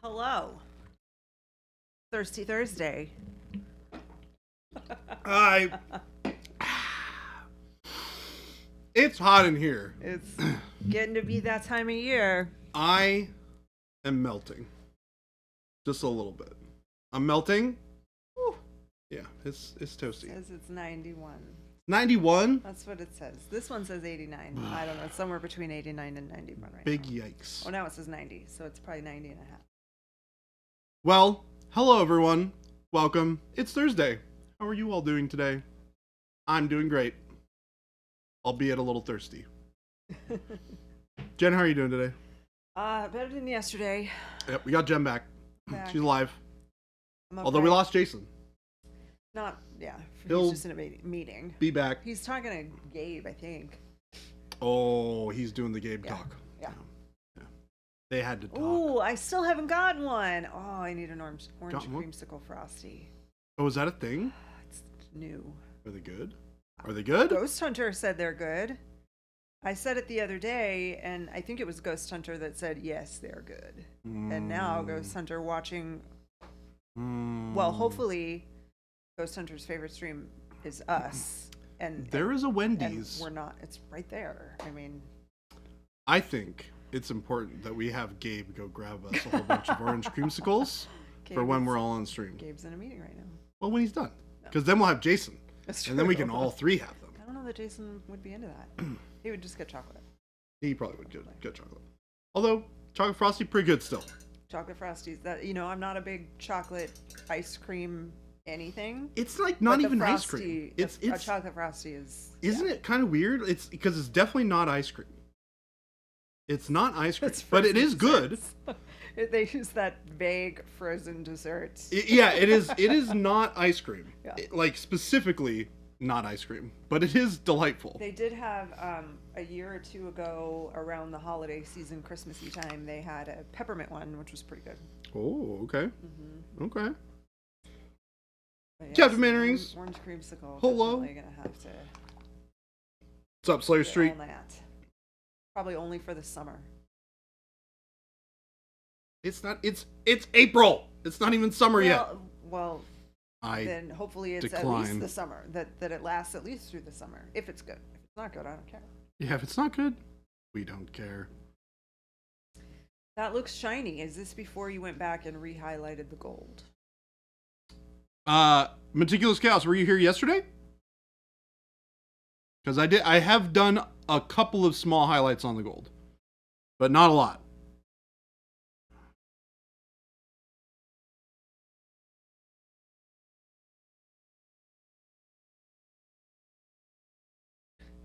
Hello. Thirsty Thursday. It's hot in here. It's getting to be that time of year. I am melting. Just a little bit. I'm melting. Whew. Yeah, it's toasty. It says it's 91. 91? That's what it says. This one says 89. I don't know. It's somewhere between 89 and 91 right Big now. yikes. Oh, now it says 90, so it's probably 90 and a half. Well, hello everyone. Welcome. It's Thursday. How are you all doing today? I'm doing great. Albeit a little thirsty. Jen, how are you doing today? Better than yesterday. Yep, we got Jen back. She's alive. I'm okay. Although we lost Jason. He's just in a meeting. Be back. He's talking to Gabe, I think. Oh, he's doing the Gabe Yeah. talk. Yeah. They had to talk. Ooh, I still haven't gotten one. Oh, I need an orange Got one? creamsicle frosty. Oh, is that a thing? It's new. Are they good? Are they good? Ghost Hunter said they're good. I said it the other day, and I think it was Ghost Hunter that said, yes, they're good. And now Ghost Hunter watching, well, hopefully Ghost Hunter's favorite stream is us. And there is a Wendy's. And we're not, it's right there. I mean, I think it's important that we have Gabe go grab us a whole bunch of orange creamsicles for when we're all on stream. Gabe's in a meeting right now. Well, when he's done. Because then we'll have Jason. That's true. And then we can all three have them. I don't know that Jason would be into that. He would just get chocolate. He probably would get chocolate. Although, chocolate frosty, pretty good still. Chocolate frosties. That, I'm not a big chocolate ice cream anything. It's like not even frosty, ice cream. It's a chocolate frosty is. Isn't it kind of weird? It's because it's definitely not ice cream. It's not ice cream, but it is good. They use that vague frozen desserts. It is. It is not ice cream. Yeah. Like specifically not ice cream, but it is delightful. They did have a year or two ago around the holiday season, Christmassy time. They had a peppermint one, which was pretty good. Oh, okay. Mm-hmm. Okay. But yes, Captain Mannerings. Orange creamsicle. Hello. Definitely gonna have to. What's up, Slayer get Street? on that. Probably only for the summer. It's not. It's April. It's not even summer yet. Well, then hopefully it's decline. at least the summer. That it lasts at least through the summer. If it's good. If it's not good, I don't care. Yeah, if it's not good, we don't care. That looks shiny. Is this before you went back and re-highlighted the gold? Meticulous Chaos, were you here yesterday? Because I have done a couple of small highlights on the gold, but not a lot.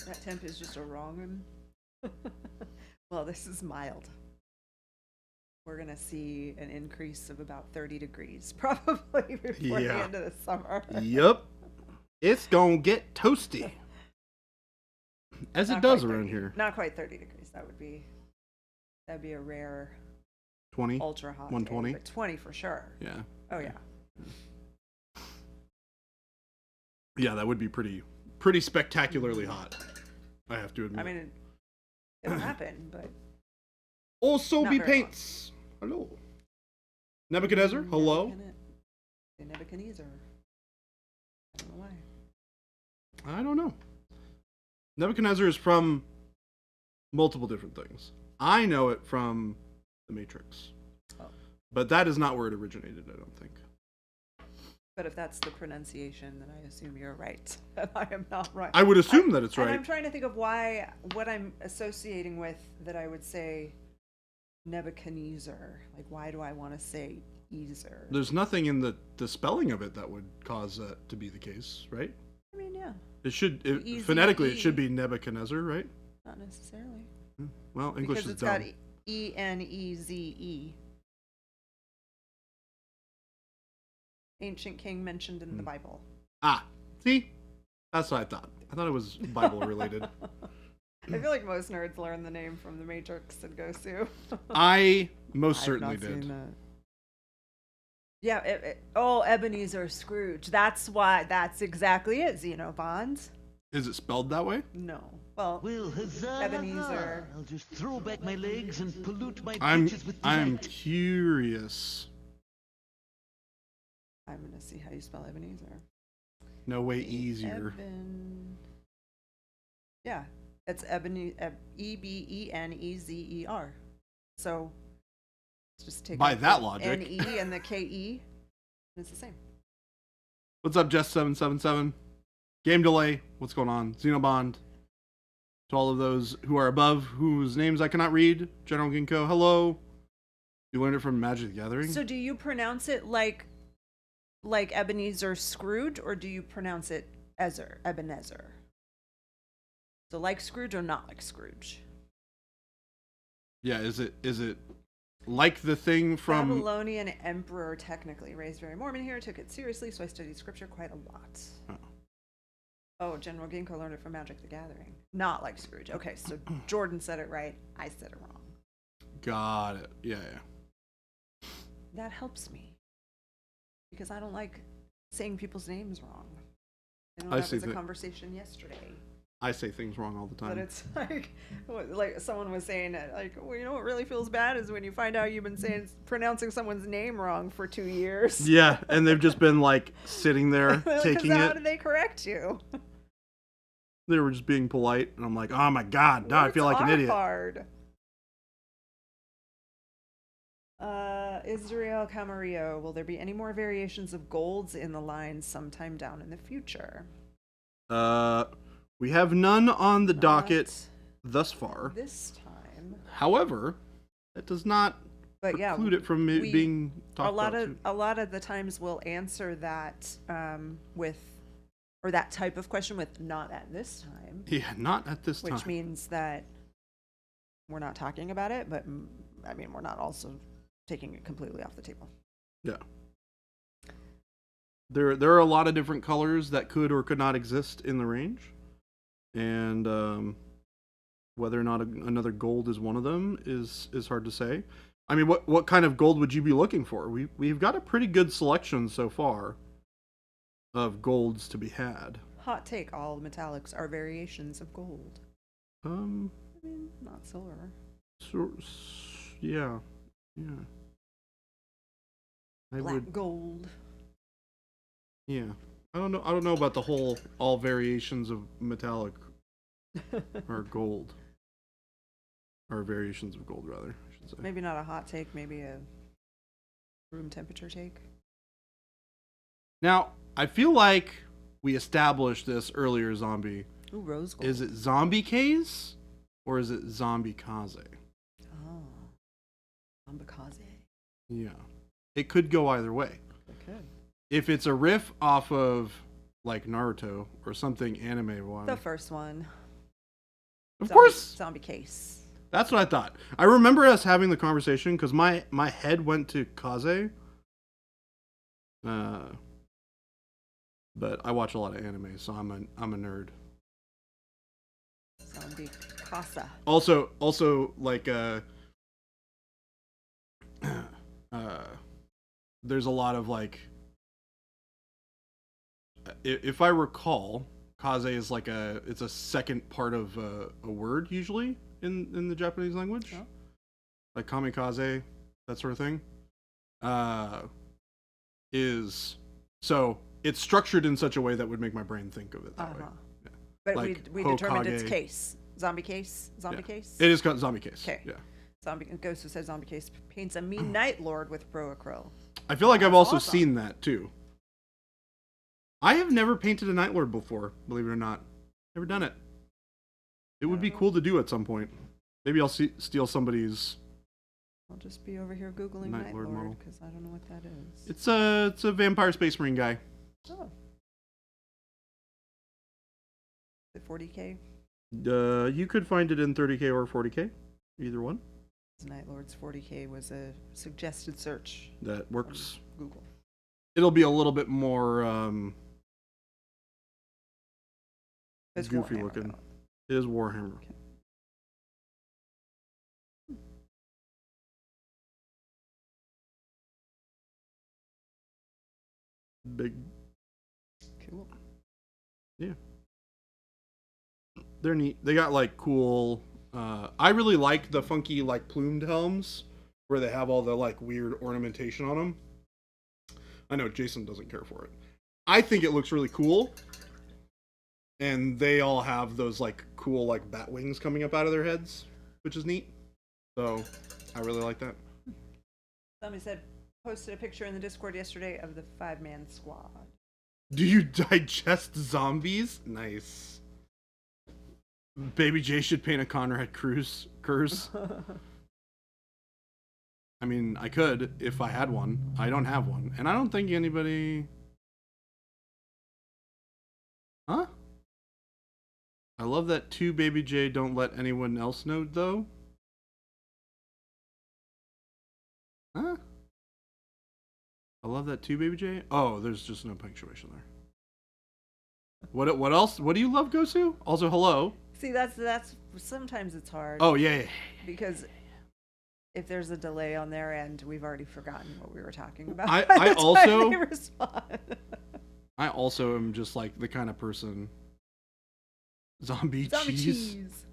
That temp is just a wrong one. Well, this is mild. We're going to see an increase of about 30 degrees probably before the end of the summer. Yep. It's going to get toasty. As it does around 30. here. Not quite 30 degrees. That'd be a rare 20? ultra hot 120? day, but 20 for sure. Yeah. Oh, yeah. Yeah, that would be pretty spectacularly hot. I have to admit. I mean, it'll happen, but... Also not be very paints. Hello. Nebuchadnezzar, hello. Nebuchadnezzar. I don't know why. I don't know. Nebuchadnezzar is from multiple different things. I know it from The Matrix. Oh. But that is not where it originated, I don't think. But if that's the pronunciation, then I assume you're right. And I am not right. I would assume that it's right. And I'm trying to think of what I'm associating with that I would say Nebuchadnezzar. Like, why do I want to say Ezer? There's nothing in the spelling of it that would cause that to be the case, right? I mean, yeah. It should, Easy phonetically, E. it should be Nebuchadnezzar, right? Not necessarily. Well, English because is it's dumb. got Eneze. Ancient king mentioned in the Bible. Ah, see? That's what I thought. I thought it was Bible related. I feel like most nerds learn the name from The Matrix and Gosu. I most certainly I've not did. seen that. Yeah, Ebenezer Scrooge. That's exactly it, Xenobond. Is it spelled that way? No. Well, Well, huzzah, Ebenezer. I'll just throw back my legs and pollute my I'm britches with delight. I'm curious. I'm gonna see how you spell Ebenezer. No way easier. Yeah, it's Ebenezer. So let's just take By out that the logic. NE and the KE. It's the same. What's up, Jess777? Game delay. What's going on? Xenobond. To all of those who are above, whose names I cannot read. General Ginkgo, hello. You learned it from Magic the Gathering? So do you pronounce it like Ebenezer Scrooge, or do you pronounce it Ebenezer? So like Scrooge or not like Scrooge? Yeah, is it like the thing from Babylonian emperor, technically raised very Mormon here, took it seriously, so I studied scripture quite a lot. Oh, General Ginkgo learned it from Magic the Gathering. Not like Scrooge. Okay, so Jordan said it right. I said it wrong. Got it. Yeah. That helps me. Because I don't like saying people's names wrong. I know that was a conversation yesterday. I say things wrong all the time. But it's like someone was saying, like, well, you know what really feels bad is when you find out you've been pronouncing someone's name wrong for 2 years. Yeah, and they've just been like sitting there taking how it. did they correct you? They were just being polite, and I'm like, oh my god, now I feel like an idiot. Hard. Israel Camarillo, will there be any more variations of golds in the lines sometime down in the future? We have none on the Not docket thus far. This time. However, that does not preclude it from being talked about. A lot of the times we'll answer that or that type of question with "not at this time." Yeah, not at this time. Which means that we're not talking about it, but I mean we're not also taking it completely off the table. Yeah. There are a lot of different colors that could or could not exist in the range, and whether or not another gold is one of them is hard to say. I mean, what kind of gold would you be looking for? We've got a pretty good selection so far of golds to be had. Hot take: all metallics are variations of gold. I mean, not silver. So, yeah. Black gold. Yeah, I don't know about the whole all variations of metallic or gold, or variations of gold rather, I should say. Maybe not a hot take, maybe a room temperature take. Now, I feel like we established this earlier, Zombie. Ooh, rose gold. Is it zombie case or is it zombie kaze? Oh, zombikaze. Yeah, it could go either way. It could. If it's a riff off of like Naruto or something anime-wise. The first one. Of course. Zombie case. That's what I thought. I remember us having the conversation because my head went to kaze. But I watch a lot of anime, so I'm a nerd. Zombie casa. Also like there's a lot of like, if I recall, kaze is like it's a second part of a word usually in the Japanese language. Oh. Like kamikaze, that sort of thing. So it's structured in such a way that would make my brain think of it that way. Yeah. But like we determined it's Hokage. case. Zombie case? Zombie case? It is called zombie case. Okay. Yeah. Zombie Ghost who says zombie case paints a mean night lord with pro acryl. I feel like I've also awesome. seen that too. I have never painted a Night Lord before, believe it or not. Never done it. It would be cool to do at some point. Maybe I'll steal somebody's. I'll just be over here googling Night Lord model because I don't know what that is. It's a vampire space marine guy. Oh. Is it 40K? You could find it in 30K or 40K, either one. Night Lord's 40K was a suggested search. That works. Google. It'll be a little bit more goofy Warhammer, looking. though. It is Warhammer. Okay. Big. Cool. Yeah. they're neat. They got like cool. I really like the funky like plumed helms where they have all the like weird ornamentation on them. I know Jason doesn't care for it. I think it looks really cool. And they all have those like cool like bat wings coming up out of their heads, which is neat. So I really like that. Somebody said, posted a picture in the Discord yesterday of the 5-man squad. Do you digest zombies? Nice. Baby J should paint a Conrad curse. I mean, I could if I had one. I don't have one. And I don't think anybody... Huh? I love that 2 Baby J don't let anyone else know, though. Huh? I love that 2 Baby J. Oh, there's just no punctuation there. What else? What do you love, Gosu? Also, hello. See, that's sometimes it's hard. Oh, yeah. Because if there's a delay on their end, we've already forgotten what we were talking about. I also... They respond. I also am just like the kind of person... Zombie cheese.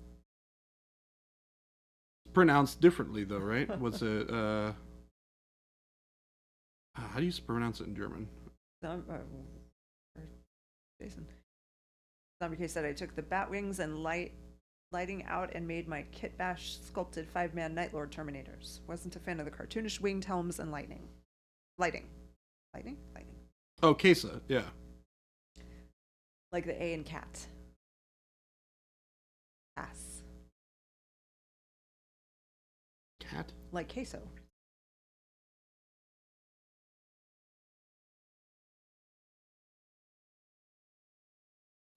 Pronounced differently though, right? What's it? How do you pronounce it in German? Jason. Zombie Case said I took the bat wings and lighting out and made my Kit Bash sculpted 5-man Night Lord Terminators. Wasn't a fan of the cartoonish winged helms and lighting. Oh, Kesa, yeah. Like the A in cat. Ass. Cat? Like queso.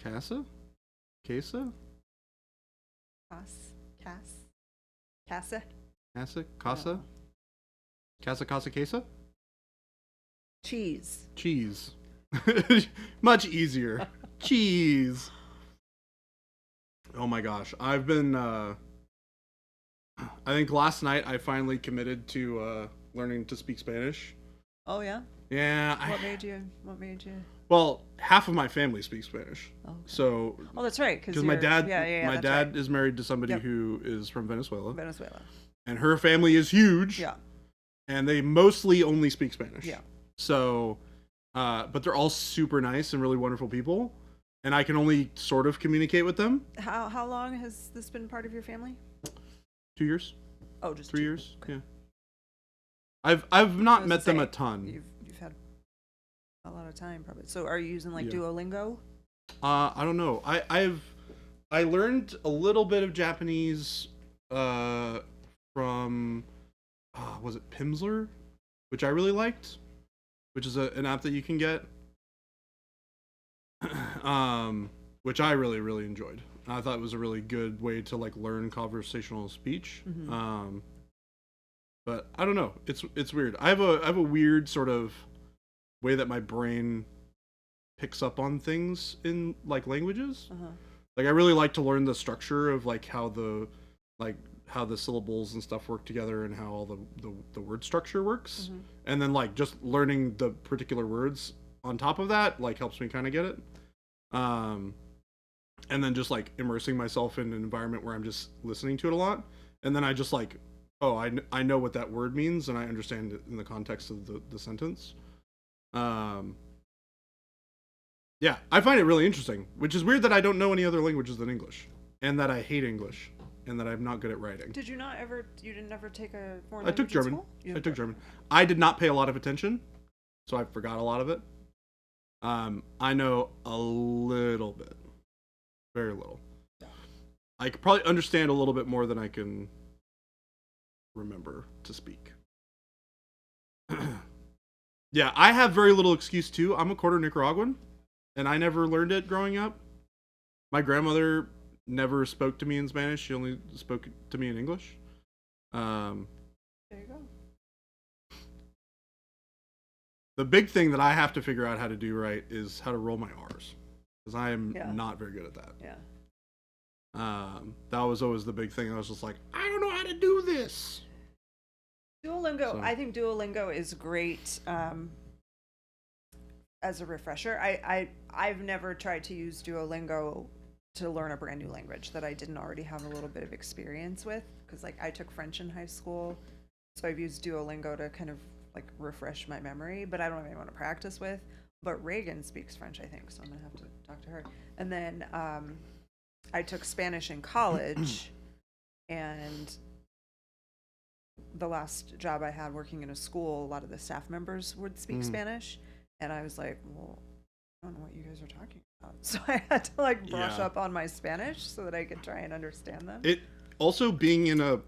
Casa? Kesa? Casa? Casa? No. Casa, Kesa? Cheese. Much easier. Cheese. Oh my gosh. I've been, I think last night I finally committed to learning to speak Spanish. Oh, yeah? Yeah. What made you? Well, half of my family speaks Spanish. Oh, okay. So. Oh, that's right. Because my dad, my dad right. is married to somebody who is from Venezuela. Venezuela. And her family is huge. Yeah. And they mostly only speak Spanish. Yeah. So, but they're all super nice and really wonderful people. And I can only sort of communicate with them. How long has this been part of your family? 2 years. Oh, just 3 2. years. Okay. Yeah. I've not met them a ton. You've had a lot of time probably. So are you using like Duolingo? I don't know. I learned a little bit of Japanese from was it Pimsleur, which I really liked, which is an app that you can get. Which I really, really enjoyed. I thought it was a really good way to like learn conversational speech. Mm-hmm. But I don't know. It's weird. I have a weird sort of way that my brain picks up on things in like languages. Uh-huh. Like I really like to learn the structure of like how the syllables and stuff work together and how all the word structure works. Mm-hmm. And then like just learning the particular words on top of that like helps me kind of get it. And then just like immersing myself in an environment where I'm just listening to it a lot, and then I just like, oh, I know what that word means and I understand it in the context of the sentence. Yeah, I find it really interesting, which is weird that I don't know any other languages than English, and that I hate English, and that I'm not good at writing. You didn't ever take a foreign language? I took German. I took German. I did not pay a lot of attention, so I forgot a lot of it. I know a little bit. Very little. Yeah. I could probably understand a little bit more than I can remember to speak. Yeah, I have very little excuse too. I'm a quarter Nicaraguan, and I never learned it growing up. My grandmother never spoke to me in Spanish. She only spoke to me in English. There you go. The big thing that I have to figure out how to do right is how to roll my R's, because I am not very good at that. Yeah. That was always the big thing. I was just like, I don't know how to do this. Duolingo, So. I think Duolingo is great as a refresher. I've never tried to use Duolingo to learn a brand new language that I didn't already have a little bit of experience with, because like I took French in high school, so I've used Duolingo to kind of like refresh my memory, but I don't have anyone to practice with. But Reagan speaks French, I think, so I'm gonna have to talk to her. And then I took Spanish in college, and the last job I had working in a school, a lot of the staff members would speak Spanish, and I was like, well, I don't know what you guys are talking about. So I had to like brush up on my Spanish so that I could try and understand them. It also being in a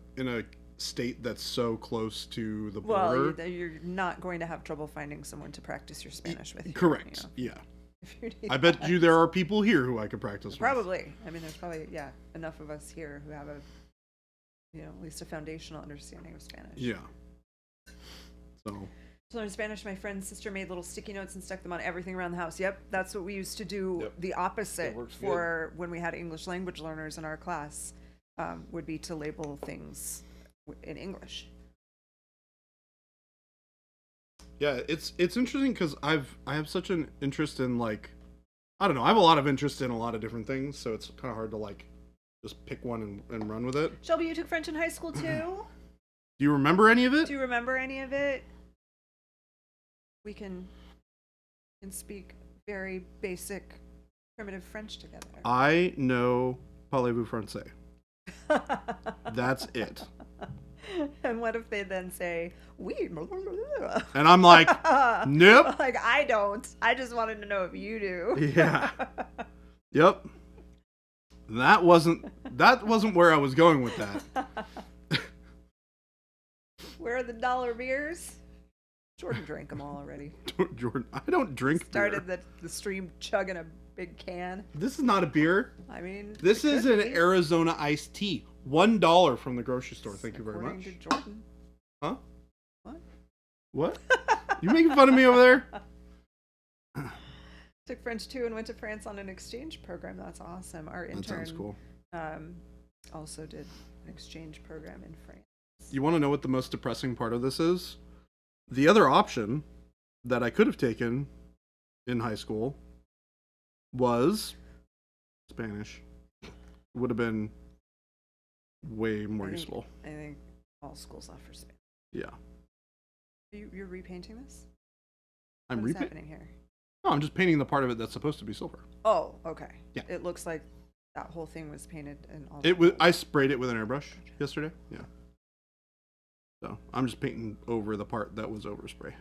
state that's so close to the border. Well, you're not going to have trouble finding someone to practice your Spanish with. Correct. You know, Yeah. if you need I bet you there are people here who I could practice with. Probably. I mean, there's probably enough of us here who have at least a foundational understanding of Spanish. Yeah. So. To learn Spanish, my friend's sister made little sticky notes and stuck them on everything around the house. Yep, that's what we used to do. Yep. The opposite That works for when we had English language learners in our class would be to label things in English. Yeah, it's interesting because I have such an interest in like, I don't know, I have a lot of interest in a lot of different things, so it's kind of hard to like just pick one and run with it. Shelby, you took French in high school too? Do you remember any of it? Do you remember any of it? We can speak very basic primitive French together. I know parlez-vous français. That's it. And what if they then say, we? And I'm like, nope. Like, I don't. I just wanted to know if you do. Yeah. Yep. That wasn't where I was going with that. Where are the dollar beers? Jordan drank them all already. Jordan, I don't drink Started beer. the stream chugging a big can. This is not a beer. I mean, This is an be. Arizona iced tea. $1 from the grocery store. Thank you very According much. to Jordan. Huh? What? What? You making fun of me over there? Took French too and went to France on an exchange program. That's awesome. Our That intern sounds cool. Also did an exchange program in France. You want to know what the most depressing part of this is? The other option that I could have taken in high school was Spanish. Would have been way more useful. I think all schools offer Spanish. Yeah. You're repainting this? I'm What is repainting. happening here? No, I'm just painting the part of it that's supposed to be silver. Oh, okay. Yeah. It looks like that whole thing was painted and all. It was. I sprayed it with an airbrush yesterday. Yeah. So I'm just painting over the part that was overspray.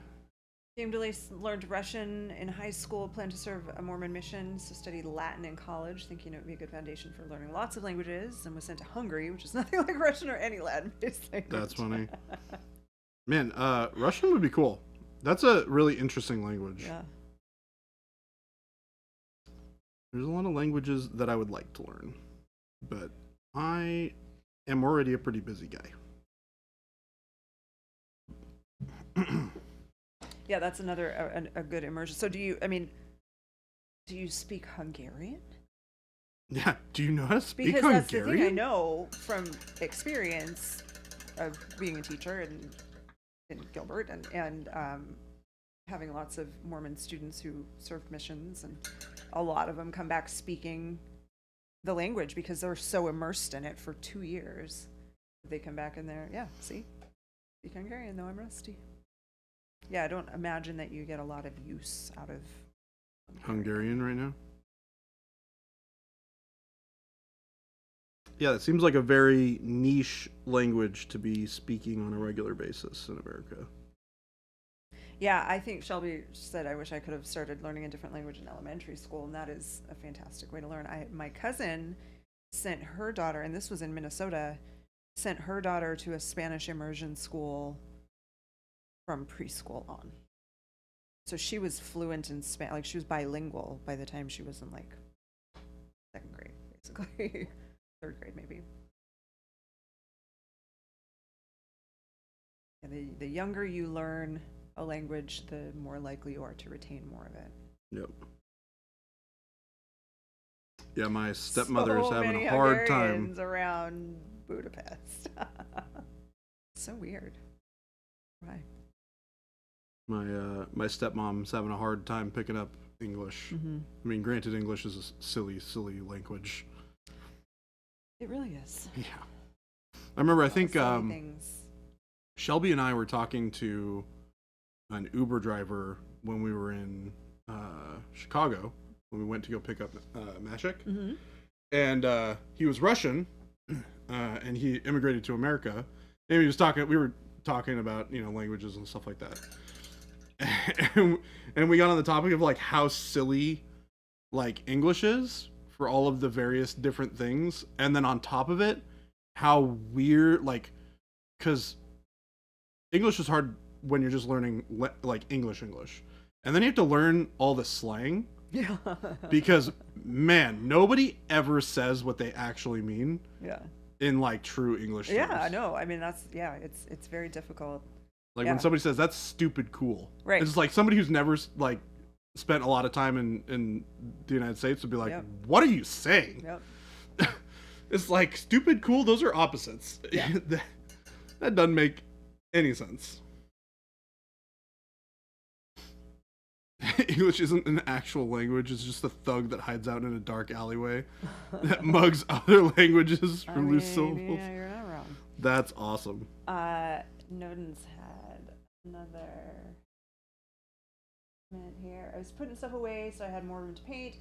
James DeLay learned Russian in high school, planned to serve a Mormon mission, so studied Latin in college, thinking it would be a good foundation for learning lots of languages, and was sent to Hungary, which is nothing like Russian or any Latin-based language. That's funny. Man, Russian would be cool. That's a really interesting language. Yeah. There's a lot of languages that I would like to learn, but I am already a pretty busy guy. Yeah, that's another a good immersion. So do you speak Hungarian? Yeah, do you know how to speak Because Hungarian? that's the thing I know from experience of being a teacher in Gilbert and having lots of Mormon students who served missions, and a lot of them come back speaking the language because they're so immersed in it for 2 years. They come back and speak Hungarian, though I'm rusty. Yeah, I don't imagine that you get a lot of use out of Hungarian right now? Yeah, it seems like a very niche language to be speaking on a regular basis in America. Yeah, I think Shelby said, I wish I could have started learning a different language in elementary school, and that is a fantastic way to learn. My cousin sent her daughter, and this was in Minnesota, sent her daughter to a Spanish immersion school from preschool on. So she was fluent in Spanish, like she was bilingual by the time she was in like second grade, basically. Third grade, maybe. And the younger you learn a language, the more likely you are to retain more of it. Yep. Yeah, my stepmother's so having many a hard Hungarians time. around Budapest. So weird. Why? My stepmom's having a hard time picking up English. Mm-hmm. I mean, granted, English is a silly language, It really is. Yeah. I remember, I think So many things. Shelby and I were talking to an Uber driver when we were in Chicago, when we went to go pick up Mashik. Mm-hmm. And he was Russian, and he immigrated to America. And we were talking about, languages and stuff like that. And we got on the topic of like how silly like English is for all of the various different things, and then on top of it, how weird, like, because English is hard when you're just learning like English, and then you have to learn all the slang. Yeah. Because man, nobody ever says what they actually mean. Yeah. In like true English terms. Yeah, I know. I mean, it's very difficult. Like Yeah. when somebody says that's stupid cool. Right. It's like somebody who's never like spent a lot of time in the United States would be like, Yep. what are you saying? Yep. It's like stupid cool, those are opposites. Yeah. That doesn't make any sense. English isn't an actual language, it's just a thug that hides out in a dark alleyway that mugs other languages for loose syllables. Yeah, you're not wrong. That's awesome. Noden's had another minute here. I was putting stuff away so I had more room to paint.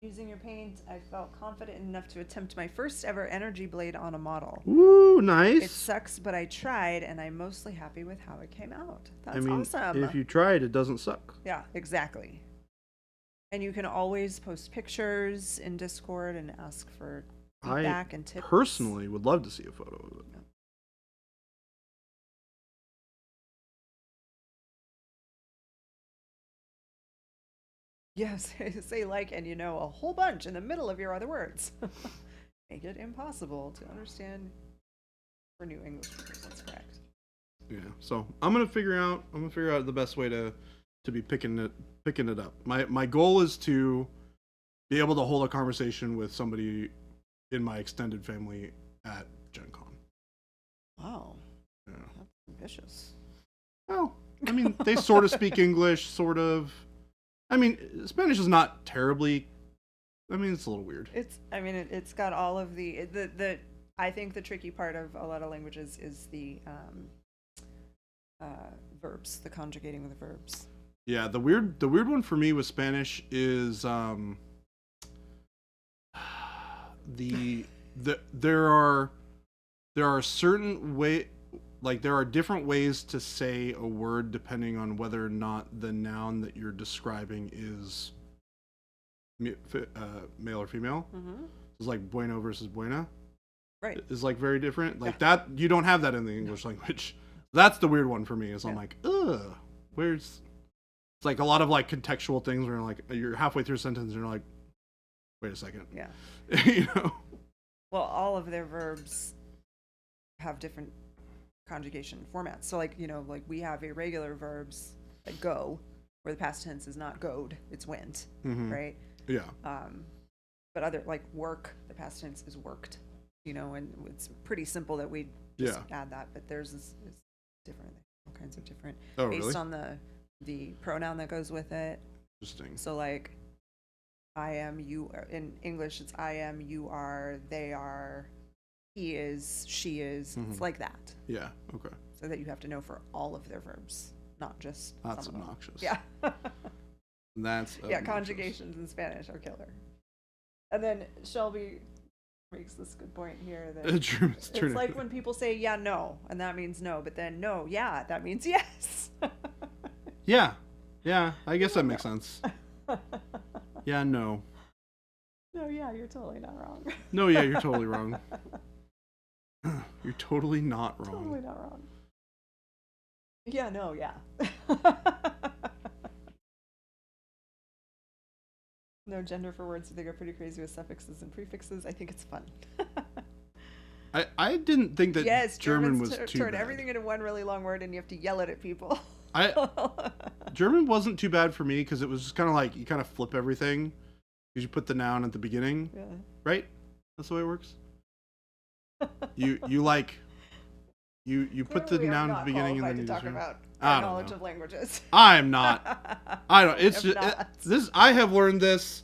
Using your paint, I felt confident enough to attempt my first ever energy blade on a model. Ooh, nice. It sucks, but I tried, and I'm mostly happy with how it came out. That's I mean, awesome. if you tried, it doesn't suck. Yeah, exactly. And you can always post pictures in Discord and ask for feedback and tips. Personally would love to see a photo of it. Yes, say like and a whole bunch in the middle of your other words. Make it impossible to understand for new English speakers. That's correct. Yeah. So I'm gonna figure out the best way to be picking it up. My goal is to be able to hold a conversation with somebody in my extended family at Gen Con. Wow. Yeah. That's ambitious. Well, I mean, they sort of speak English, sort of. I mean, Spanish is not terribly. I mean, it's a little weird. It's got all of the I think the tricky part of a lot of languages is the verbs, the conjugating of the verbs. Yeah, the weird one for me with Spanish is there are certain there are different ways to say a word depending on whether or not the noun that you're describing is male or female. Mm-hmm. It's like bueno versus buena. Right. Is like very different. Like that, you don't have that in the English language. That's the weird one for me. Is I'm like, ugh, where's? It's like a lot of like contextual things where like you're halfway through a sentence and you're like, wait a second. Yeah. Well, all of their verbs have different conjugation formats. So like we have irregular verbs like go, where the past tense is not goed, it's went, right? Yeah. But other like work, the past tense is worked, and it's pretty simple that we just add that. But theirs is different. All kinds of different based on the pronoun that goes with it. Interesting. So like I am, you, in English it's I am, you are, they are, he is, she is. It's like that. Yeah. Okay. So that you have to know for all of their verbs, not just That's some of them. obnoxious. Yeah. That's obnoxious. Conjugations in Spanish are killer. And then Shelby makes this good point here that it's like when people say yeah, no, and that means no, but then no, yeah, that means yes. Yeah, I guess that makes sense. Yeah, no. No, yeah, you're totally not wrong. No, yeah, you're totally wrong. You're totally not wrong. Totally not wrong. Yeah, no, yeah. No gender for words. They go pretty crazy with suffixes and prefixes. I think it's fun. I didn't think that German was too turn bad. everything into one really long word and you have to yell it at people. German wasn't too bad for me because it was just kind of like you kind of flip everything because you put the noun at the beginning, right? That's the way it works. You put the noun at the beginning and then you talk just about our knowledge of languages. I'm not. I don't. It's just this. I have learned this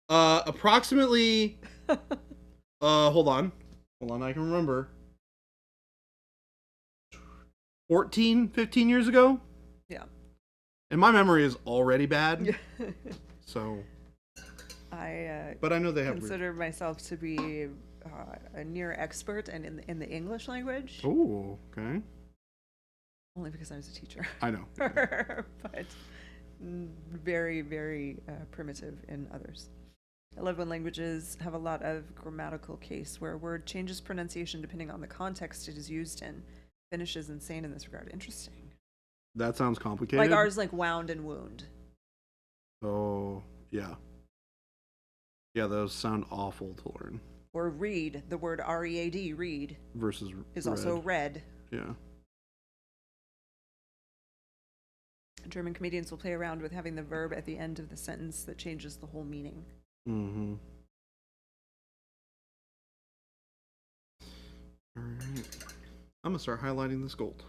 approximately. Hold on. hold on, I can remember. 14, 15 years ago? Yeah. And my memory is already bad. So. But I know they have consider myself to be a near expert and in the English language. Oh, okay. Only because I was a teacher. I know. But very, very primitive in others. I love when languages have a lot of grammatical case where a word changes pronunciation depending on the context it is used in. Finnish is insane in this regard. Interesting. That sounds complicated. Like ours, like wound and wound. Oh, yeah. Yeah, those sound awful to learn. Or read, the word R-E-A-D, read, versus is red. also read. Yeah. German comedians will play around with having the verb at the end of the sentence that changes the whole meaning. Mm-hmm. All right. I'm going to start highlighting this gold.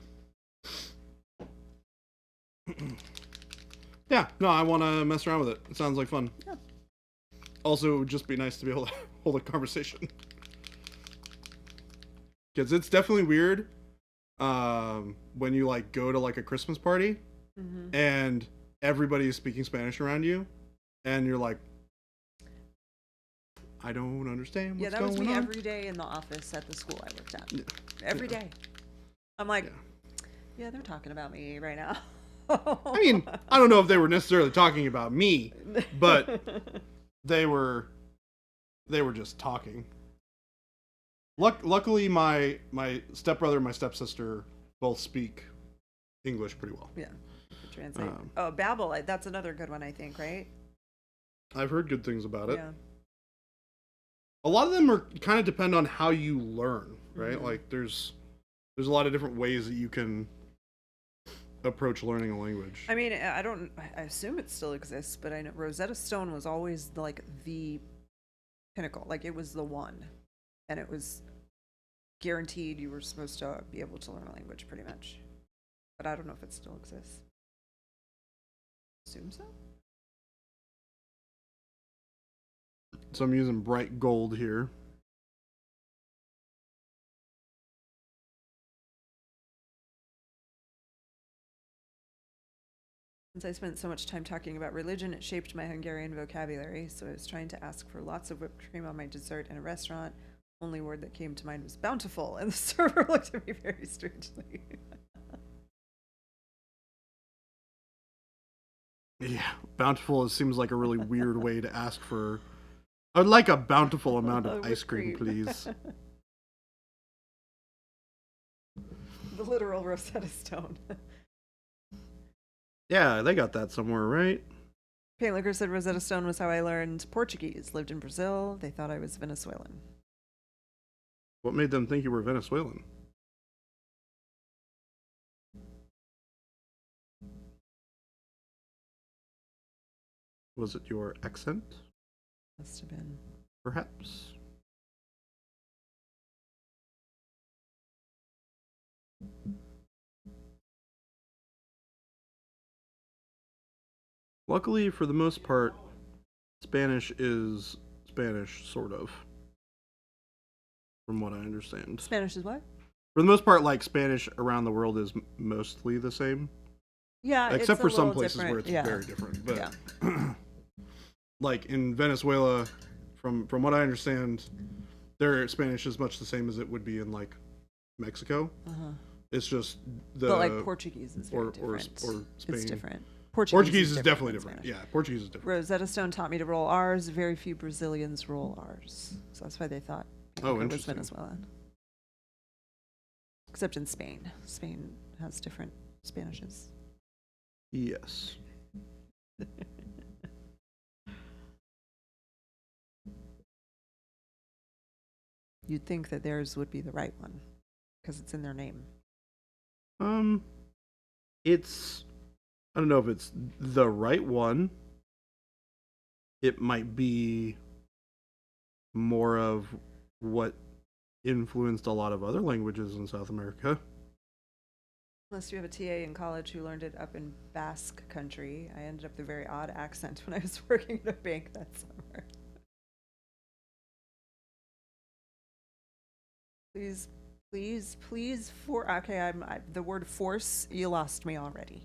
Yeah, no, I want to mess around with it. It sounds like fun. Yeah. Also, it would just be nice to be able to hold a conversation. Because it's definitely weird when you, like, go to, like, a Christmas party and everybody is speaking Spanish around you and you're like, I don't understand what's going on. Yeah, that was me every day in the office at the school I worked at. Yeah. Every day. I'm like, yeah, they're talking about me right now. I mean, I don't know if they were necessarily talking about me, but they were just talking. Luckily, my stepbrother and my stepsister both speak English pretty well. Yeah. Translate. Babel, that's another good one, I think, right? I've heard good things about it. Yeah. A lot of them are kind of depend on how you learn, right? Like there's a lot of different ways that you can approach learning a language. I mean, I assume it still exists, but I know Rosetta Stone was always like the pinnacle. Like it was the one. And it was guaranteed you were supposed to be able to learn a language pretty much. But I don't know if it still exists. Assume so? So I'm using bright gold here. Since I spent so much time talking about religion, it shaped my Hungarian vocabulary, so I was trying to ask for lots of whipped cream on my dessert in a restaurant. Only word that came to mind was bountiful, and the server looked at me very strangely. Yeah, bountiful seems like a really weird way to ask for. I'd like a bountiful amount of ice cream, please. The literal Rosetta Stone. Yeah, they got that somewhere, right? Paint Liquor said Rosetta Stone was how I learned Portuguese. Lived in Brazil. They thought I was Venezuelan. What made them think you were Venezuelan? Was it your accent? Must have been. Perhaps. Luckily, for the most part, Spanish is Spanish, sort of. From what I understand. Spanish is what? For the most part, like, Spanish around the world is mostly the same. Yeah, except for some places different. where it's very different. But yeah. like in Venezuela, from what I understand, their Spanish is much the same as it would be in like Mexico. It's just but like Portuguese is very different. Or Spain. It's different. Portuguese is definitely different. Yeah, Portuguese is different. Rosetta Stone taught me to roll R's. Very few Brazilians roll R's, so that's why they thought it was Venezuelan. Except in Spain. Spain has different Spanishes. Yes. You'd think that theirs would be the right one because it's in their name. It's, I don't know if it's the right one. It might be more of what influenced a lot of other languages in South America. Unless you have a TA in college who learned it up in Basque country. I ended up with a very odd accent when I was working at a bank that summer. Please, please, please. Okay, the word force. You lost me already.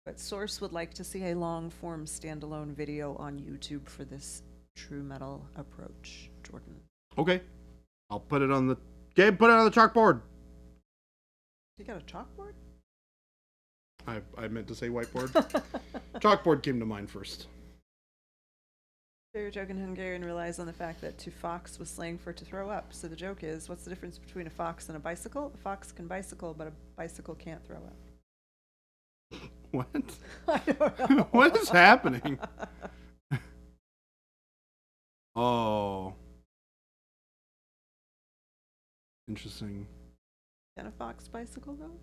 But Source would like to see a long-form standalone video on YouTube for this true metal approach, Jordan. Okay. I'll put it on the... Gabe, put it on the chalkboard. You got a chalkboard? I meant to say whiteboard. Chalkboard came to mind first. Your joke in Hungarian relies on the fact that to fox was slang for to throw up. So the joke is, what's the difference between a fox and a bicycle? A fox can bicycle, but a bicycle can't throw up. What? I don't know. What is happening? Oh. Interesting. Can a fox bicycle though?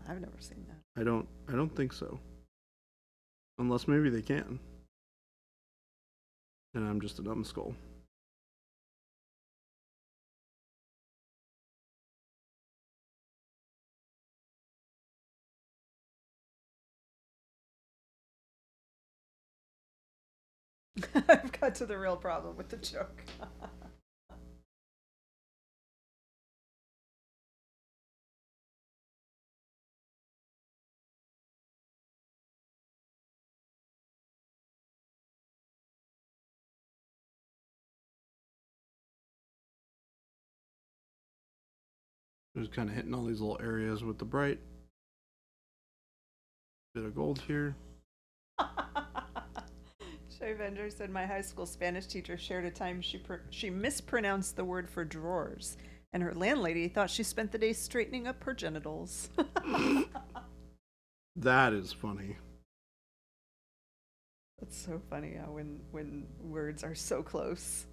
I've never seen that. I don't think so. Unless maybe they can. And I'm just a numbskull. I've got to the real problem with the joke. Just kind of hitting all these little areas with the bright. Bit of gold here. Shay Vendor said my high school Spanish teacher shared a time she mispronounced the word for drawers, and her landlady thought she spent the day straightening up her genitals. That is funny. That's so funny how when words are so close.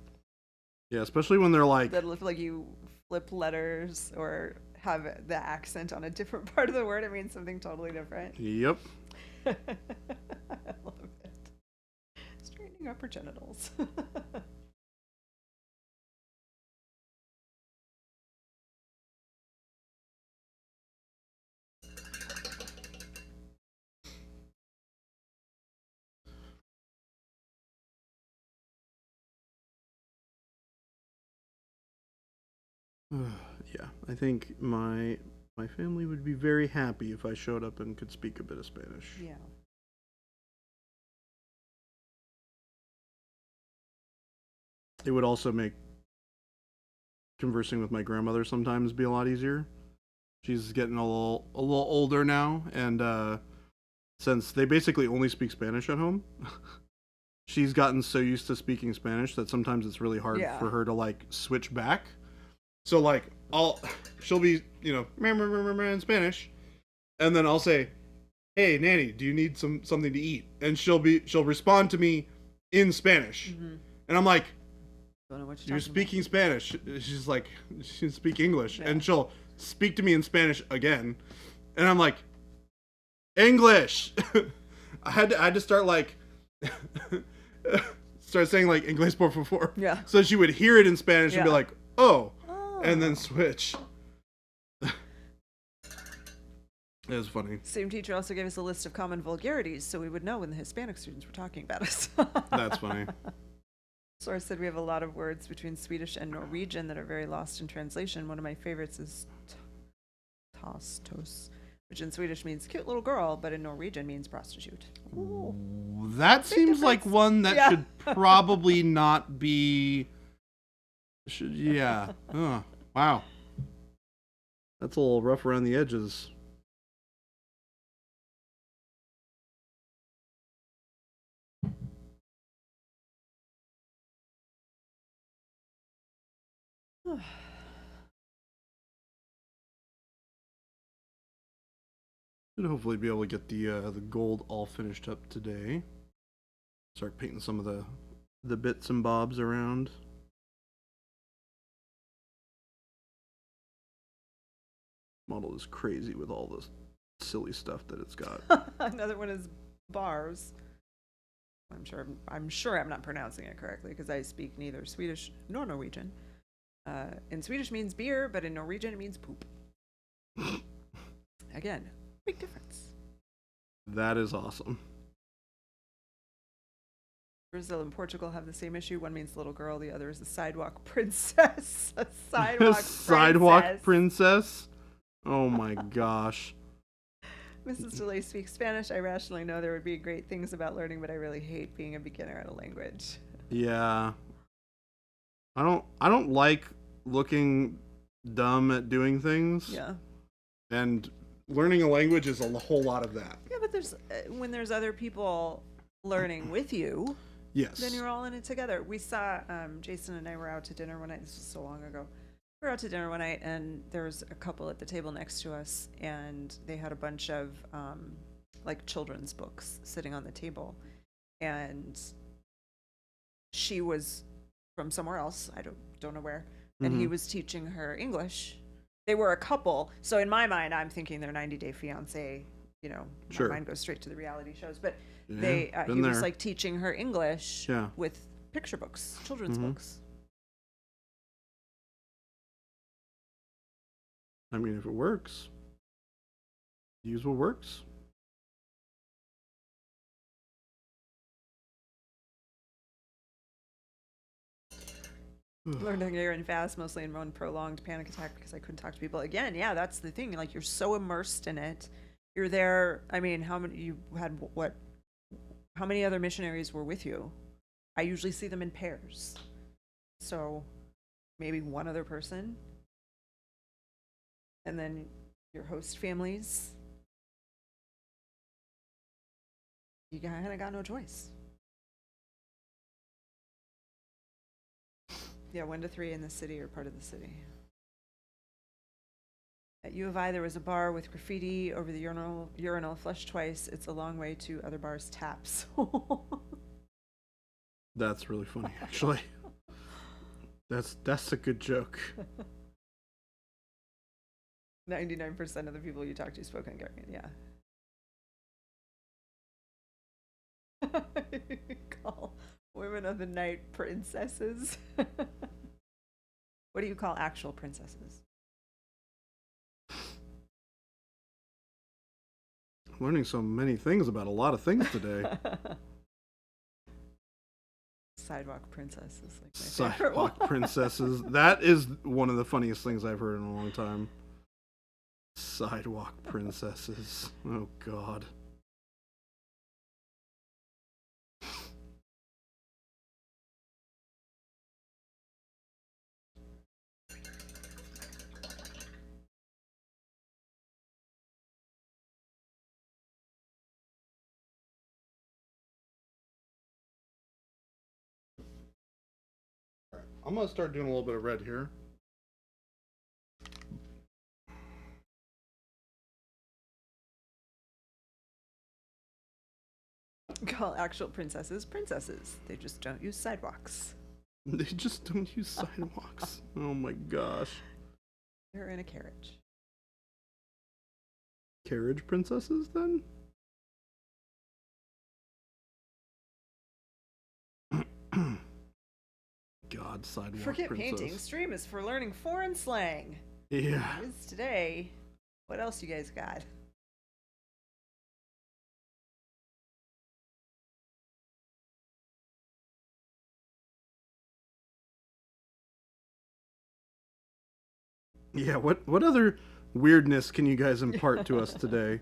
Yeah, especially when they're like... That look like you flip letters or have the accent on a different part of the word. It means something totally different. Yep. I love it. Straightening up her genitals. Yeah, I think my family would be very happy if I showed up and could speak a bit of Spanish. Yeah. It would also make conversing with my grandmother sometimes be a lot easier. She's getting a little older now, and since they basically only speak Spanish at home, she's gotten so used to speaking Spanish that sometimes it's really hard for her to like switch back. So like she'll be, in Spanish, and then I'll say, "Hey, Nanny, do you need something to eat?" And she'll respond to me in Spanish, and I'm like, Don't know what "You're speaking Spanish." She's like, "She speak English," and she'll speak to me in Spanish again, and I'm like, "English." I had to start like start saying like "Inglés por favor." Yeah. So she would hear it in Spanish and be like, "Oh," and then switch. It was funny. Same teacher also gave us a list of common vulgarities, so we would know when the Hispanic students were talking about us. That's funny. Source said we have a lot of words between Swedish and Norwegian that are very lost in translation. One of my favorites is tostos, which in Swedish means cute little girl, but in Norwegian means prostitute. Ooh. That seems like one that should probably not be... Yeah. Oh, wow. That's a little rough around the edges. Should hopefully be able to get the gold all finished up today. Start painting some of the bits and bobs around. Model is crazy with all this silly stuff that it's got. Another one is bars. I'm sure I'm not pronouncing it correctly because I speak neither Swedish nor Norwegian. In Swedish means beer, but in Norwegian it means poop. Again, big difference. That is awesome. Brazil and Portugal have the same issue. One means little girl, the other is a sidewalk princess. A sidewalk Sidewalk princess. princess? Oh my gosh. Mrs. DeLay speaks Spanish. I rationally know there would be great things about learning, but I really hate being a beginner at a language. Yeah. I don't like looking dumb at doing things. Yeah. And learning a language is a whole lot of that. Yeah, but there's when there's other people learning with you, Yes. then you're all in it together. We saw Jason and I were out to dinner one night. This was so long ago. We were out to dinner one night, and there was a couple at the table next to us, and they had a bunch of like children's books sitting on the table, and she was from somewhere else. I don't know where, and he was teaching her English. They were a couple, so in my mind, I'm thinking they're 90 Day Fiance. You know, Sure. my mind goes straight to the reality shows, but Yeah, he been was there. like teaching her English Yeah. with picture books, children's Mhm. books. I mean, if it works, use what works. Learned Hungarian fast, mostly in one prolonged panic attack because I couldn't talk to people. Again, yeah, that's the thing. Like, you're so immersed in it. You're there. I mean, how many other missionaries were with you? I usually see them in pairs. So maybe one other person. And then your host families. You kind of got no choice. Yeah, 1 to 3 in the city or part of the city. At U of I, there was a bar with graffiti over the urinal flushed twice. It's a long way to other bars' taps. That's really funny, actually. That's a good joke. 99% of the people you talk to spoke Hungarian, yeah. Call women of the night princesses. What do you call actual princesses? Learning so many things about a lot of things today. Sidewalk princess is like my favorite Sidewalk one. princesses. That is one of the funniest things I've heard in a long time. Sidewalk princesses. Oh, God. I'm going to start doing a little bit of red here. Call actual princesses princesses. They just don't use sidewalks. They just don't use sidewalks. Oh my gosh. They're in a carriage. Carriage princesses, then? God, sidewalk Forget princess. painting. Stream is for learning foreign slang. Yeah. It is today. What else you guys got? Yeah, what other weirdness can you guys impart to us today?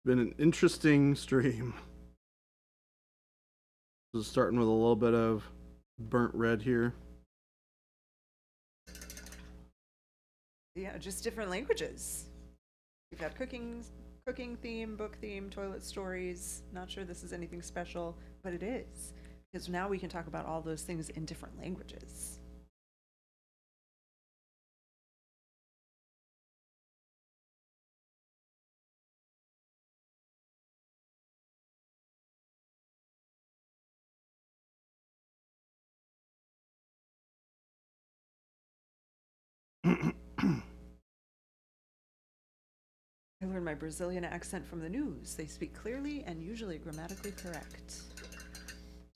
Been an interesting stream. Just starting with a little bit of burnt red here. Yeah, just different languages. We've got cooking theme, book theme, toilet stories. Not sure this is anything special, but it is. Because now we can talk about all those things in different languages. I learned my Brazilian accent from the news. They speak clearly and usually grammatically correct.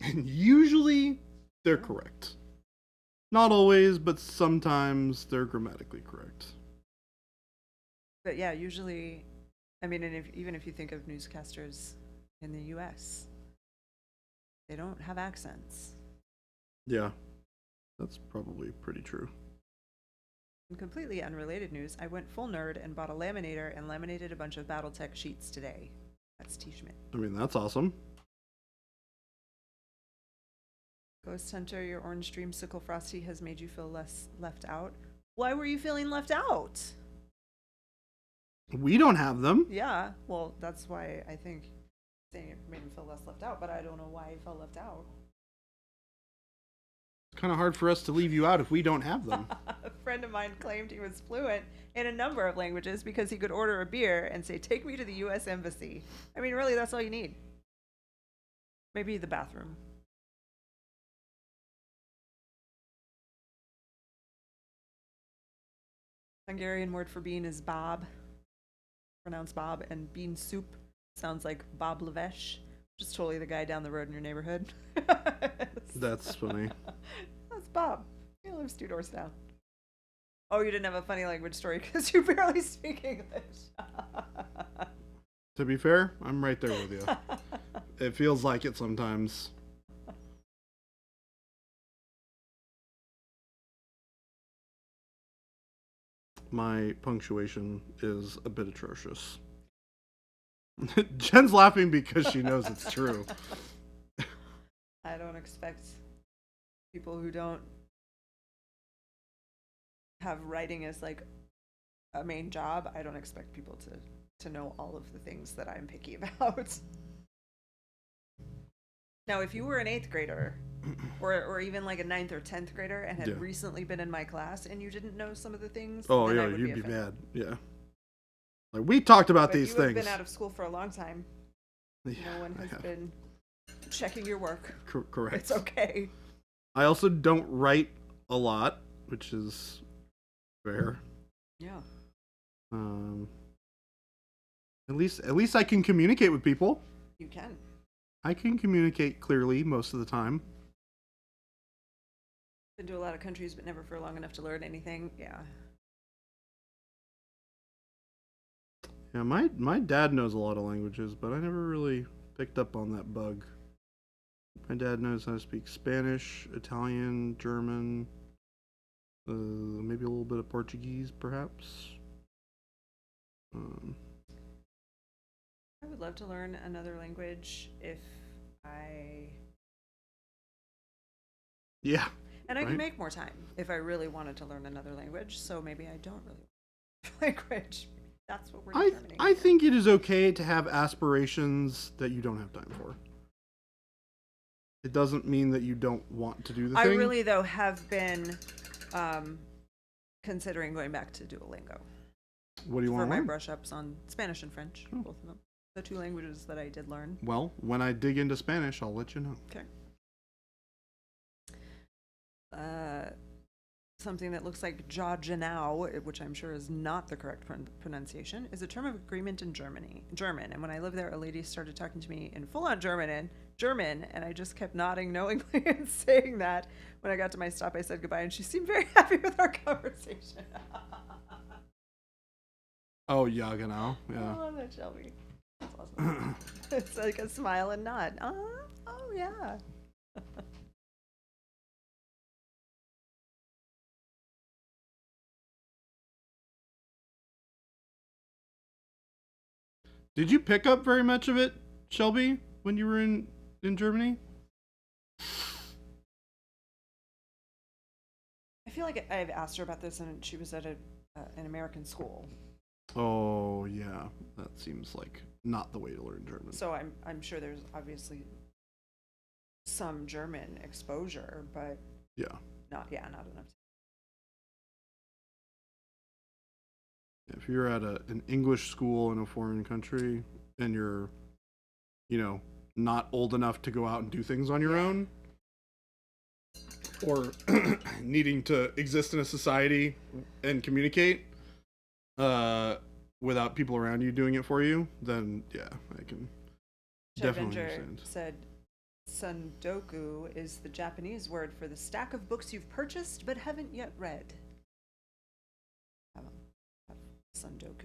And usually they're correct. Not always, but sometimes they're grammatically correct. But yeah, usually, I mean, and even if you think of newscasters in the US. They don't have accents. Yeah, that's probably pretty true. In completely unrelated news, I went full nerd and bought a laminator and laminated a bunch of Battletech sheets today. That's T. Schmidt. I mean, that's awesome. Ghost Hunter, your orange dreamsicle frosty has made you feel less left out. Why were you feeling left out? We don't have them. Yeah, well, that's why I think saying it made him feel less left out, but I don't know why he felt left out. It's kind of hard for us to leave you out if we don't have them. A friend of mine claimed he was fluent in a number of languages because he could order a beer and say, "Take me to the U.S. Embassy." I mean, really, that's all you need. Maybe the bathroom. Hungarian word for bean is Bob, pronounced Bob, and bean soup sounds like Bob Levesh, which is totally the guy down the road in your neighborhood. That's funny. That's Bob. He lives 2 doors down. Oh, you didn't have a funny language story because you barely speak English. To be fair, I'm right there with you. It feels like it sometimes. My punctuation is a bit atrocious. Jen's laughing because she knows it's true. I don't expect people who don't have writing as like a main job, I don't expect people to know all of the things that I'm picky about. Now, if you were an 8th grader or even like a 9th or 10th grader and had recently been in my class and you didn't know some of the things, oh then yeah, I would you'd be offended. mad. Yeah. Like we talked about But these you have things. been out of school for a long time. Yeah, No one I has have. been checking your work. Correct. It's okay. I also don't write a lot, which is fair. Yeah. At least I can communicate with people. You can. I can communicate clearly most of the time. Been to a lot of countries, but never for long enough to learn anything. Yeah. Yeah, my dad knows a lot of languages, but I never really picked up on that bug. My dad knows how to speak Spanish, Italian, German, maybe a little bit of Portuguese, perhaps. I would love to learn another language if I... Yeah. And I right? can make more time if I really wanted to learn another language, so maybe I don't really want language. That's what we're determining. I think it is okay to have aspirations that you don't have time for. It doesn't mean that you don't want to do the thing. I really, though, have been considering going back to Duolingo. What do you for want to my learn? brush ups on Spanish and French, both of them. The 2 languages that I did learn. Well, when I dig into Spanish, I'll let you know. Okay. Something that looks like Jajinau, which I'm sure is not the correct pronunciation, is a term of agreement in German. And when I lived there, a lady started talking to me in full-on German, and I just kept nodding knowingly and saying that. When I got to my stop, I said goodbye, and she seemed very happy with our conversation. Oh, yeah, genau. I Yeah. love that, Shelby. That's awesome. It's like a smile and nod. Oh yeah. Did you pick up very much of it, Shelby, when you were in Germany? I feel like I've asked her about this, and she was at an American school. Oh, yeah. That seems like not the way to learn German. So I'm sure there's obviously some German exposure, but Yeah. not enough. If you're at an English school in a foreign country and you're, not old enough to go out and do things on your own, or needing to exist in a society and communicate without people around you doing it for you, then yeah, I can definitely understand. Said Sundoku is the Japanese word for the stack of books you've purchased but haven't yet read. Sundoku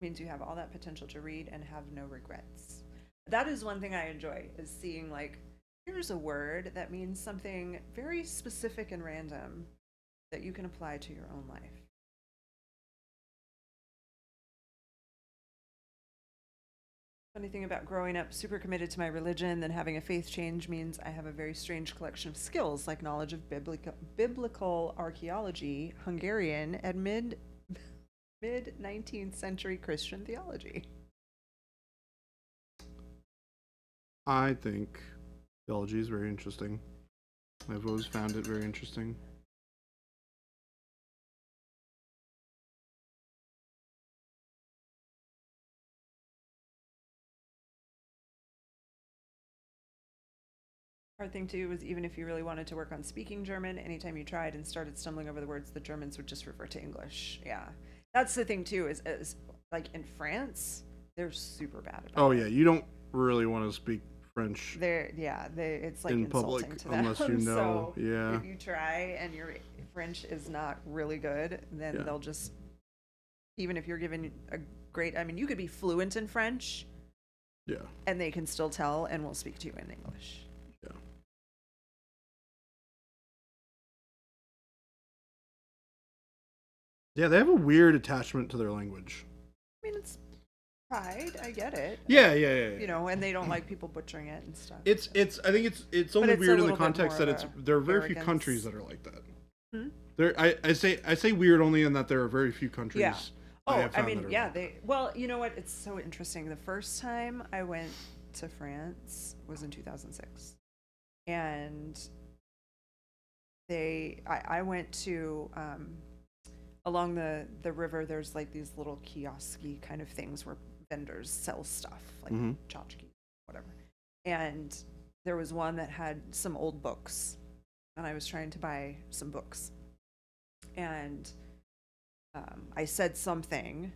means you have all that potential to read and have no regrets. That is one thing I enjoy, is seeing like, here's a word that means something very specific and random that you can apply to your own life. Funny thing about growing up super committed to my religion, then having a faith change means I have a very strange collection of skills like knowledge of biblical archaeology, Hungarian, and mid 19th century Christian theology. I think theology is very interesting. I've always found it very interesting. Hard thing too was, even if you really wanted to work on speaking German, anytime you tried and started stumbling over the words, the Germans would just revert to English. Yeah, that's the thing too. Is like in France, they're super bad about it. Yeah, you don't really want to speak French. It's like in insulting public to them. unless you know. So yeah. if you try and your French is not really good, then they'll just, even if you're given a great, I mean, you could be fluent in French. Yeah. And they can still tell and will speak to you in English. Yeah. Yeah, they have a weird attachment to their language. I mean, it's pride. I get it. Yeah. You know, and they don't like people butchering it and stuff. I think it's only it's weird in a the little bit context more that of there are very arrogance. few countries that are like that. Hmm? I say weird only in that there are very few countries. Yeah. Well, you know what? It's so interesting. The first time I went to France was in 2006. And I went to, along the river, there's like these little kiosk-y kind of things where vendors sell stuff, like tchotchkes, whatever. And there was one that had some old books, and I was trying to buy some books. And I said something,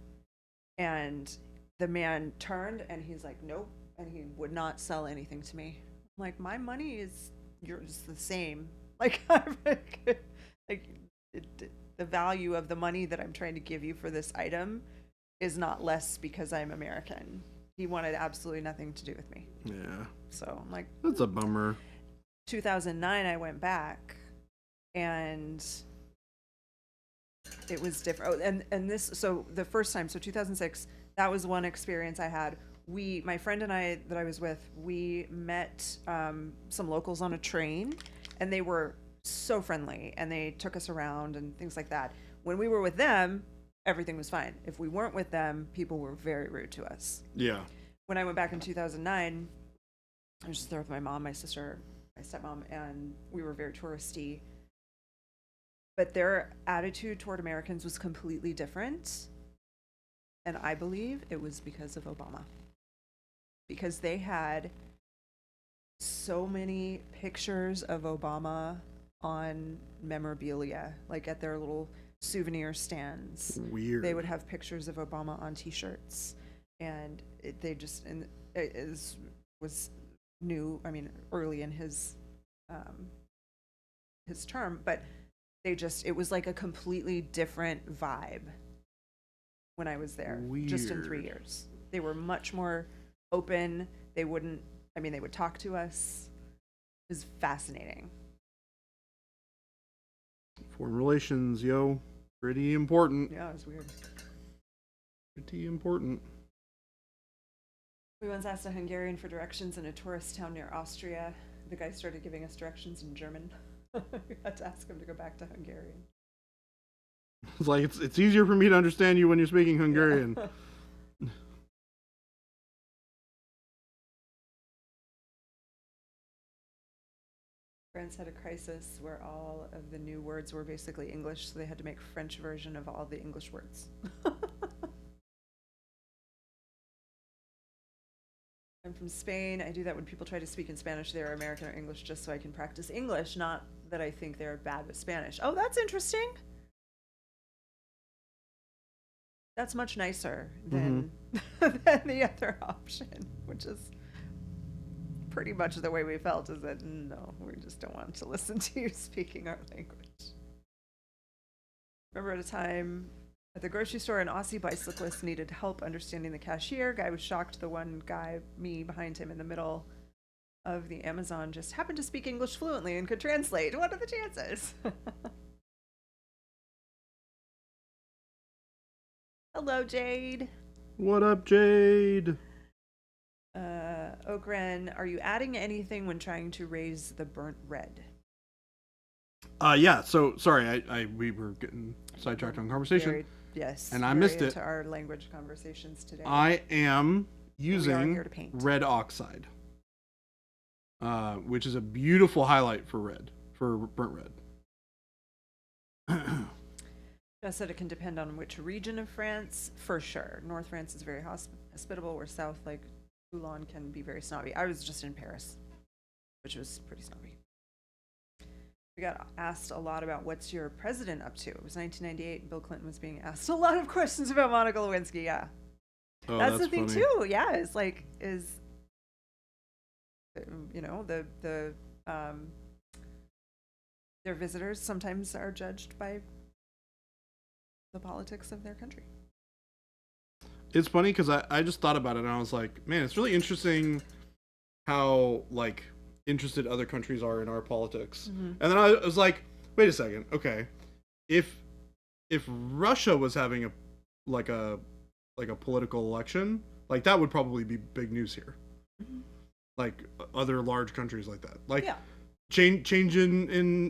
and the man turned and he's like, nope, and he would not sell anything to me. I'm like, my money is yours the same. Like, the value of the money that I'm trying to give you for this item is not less because I'm American. He wanted absolutely nothing to do with me. Yeah. So I'm like, that's a bummer. 2009, I went back, and it was different. Oh, and this, so the first time, so 2006, that was one experience I had. My friend and I that I was with, we met some locals on a train, and they were so friendly, and they took us around and things like that. When we were with them, everything was fine. If we weren't with them, people were very rude to us. Yeah. When I went back in 2009, I was just there with my mom, my sister, my stepmom, and we were very touristy. But their attitude toward Americans was completely different. And I believe it was because of Obama. Because they had so many pictures of Obama on memorabilia, like at their little souvenir stands. Weird. They would have pictures of Obama on T-shirts. And was new, I mean, early in his term, but it was like a completely different vibe when I was there. Weird. Just in 3 years. They were much more open. They would talk to us. It was fascinating. Foreign relations, yo. Pretty important. Yeah, it was weird. Pretty important. We once asked a Hungarian for directions in a tourist town near Austria. The guy started giving us directions in German. We had to ask him to go back to Hungarian. It's like it's easier for me to understand you when you're speaking Hungarian. Yeah. France had a crisis where all of the new words were basically English, so they had to make a French version of all the English words. I'm from Spain. I do that when people try to speak in Spanish. They're American or English just so I can practice English, not that I think they're bad with Spanish. Oh, that's interesting. That's much nicer than, than the other option, which is pretty much the way we felt, is that no, we just don't want to listen to you speaking our language. Remember at a time At the grocery store, an Aussie bicyclist needed help understanding the cashier. Guy was shocked. The one guy, me behind him in the middle of the Amazon, just happened to speak English fluently and could translate. What are the chances? Hello, Jade. What up, Jade? Okren, are you adding anything when trying to raise the burnt red? Yeah. So sorry, we were getting sidetracked on conversation. Yes. And I missed it. To our language conversations today. I am We are using here to paint. red oxide, which is a beautiful highlight for burnt red. Jess said it can depend on which region of France, for sure. North France is very hospitable, where south, like Toulon, can be very snobby. I was just in Paris, which was pretty snobby. We got asked a lot about what's your president up to. It was 1998, and Bill Clinton was being asked a lot of questions about Monica Lewinsky. Yeah, Oh, that's the thing funny. too. Yeah, it's like their visitors sometimes are judged by the politics of their country. It's funny because I just thought about it and I was like, man, it's really interesting how like interested other countries are in our politics. Mm-hmm. And then I was like, wait a second, okay, if Russia was having a political election, like that would probably be big news here. Mm-hmm. Like other large countries like that, like Yeah. change in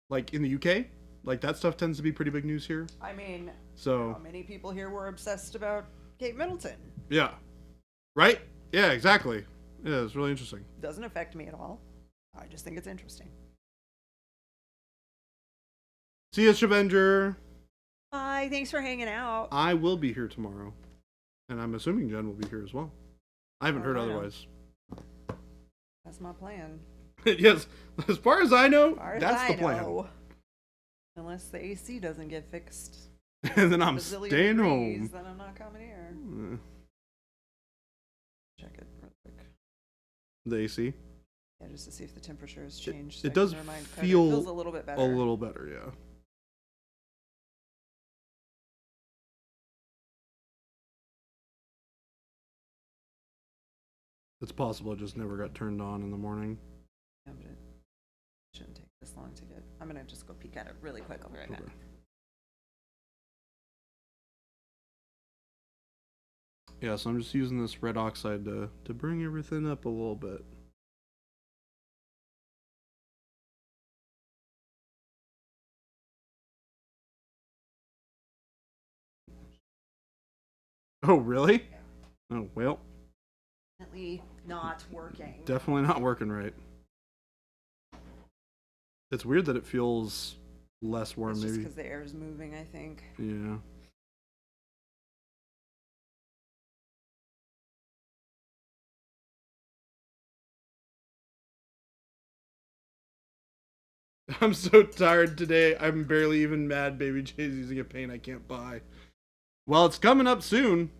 like in the UK, like that stuff tends to be pretty big news here. I mean, So how many people here were obsessed about Kate Middleton? yeah, right? Yeah, exactly. Yeah, it's really interesting. Doesn't affect me at all. I just think it's interesting. See you, Shavenger. Hi, thanks for hanging out. I will be here tomorrow, and I'm assuming Jen will be here as well. I haven't heard I know. otherwise. That's my plan. Yes, as far as I know, As far as that's I the plan. know. Unless the AC doesn't get fixed. And then I'm Bazillion staying degrees, home. Then I'm not coming here. Check it real quick. The AC. Yeah, just to see if the temperature has changed. It does It feel feels a little bit better. a little better, yeah. It's possible it just never got turned on in the morning. Yeah, but it shouldn't take this long to get. I'm gonna just go peek at it really quick. I'll be right back. Okay. Yeah, so I'm just using this red oxide to bring everything up a little bit. Oh, really? Oh, well, Definitely not working. definitely not working right. It's weird that it feels less warm, It's just maybe. because the air is moving, I think. Yeah. I'm so tired today. I'm barely even mad Baby J's using a paint I can't buy. Well, it's coming up soon.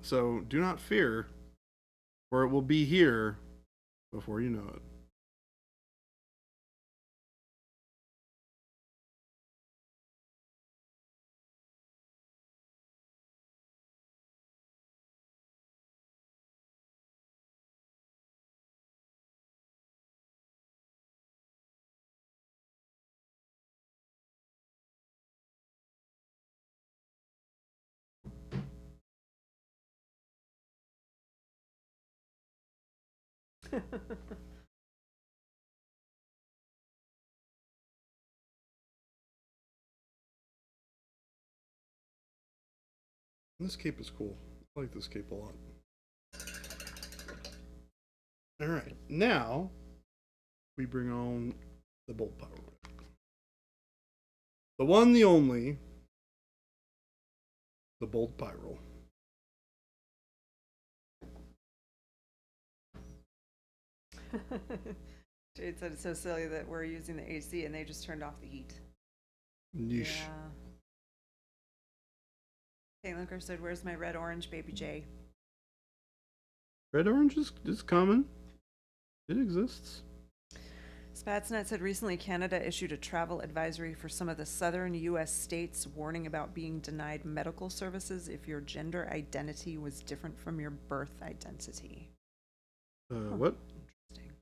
So do not fear, for it will be here before you know it. This cape is cool. I like this cape a lot. Alright, now we bring on the bolt power. The one, the only, the bolt pyro. Jade said it's so silly that we're using the AC and they just turned off the heat. Yeesh. Yeah. Kate Looker said, "Where's my red orange baby J?" Red orange is common. It exists. Spatsnet said recently Canada issued a travel advisory for some of the southern U.S. states warning about being denied medical services if your gender identity was different from your birth identity. What? Interesting.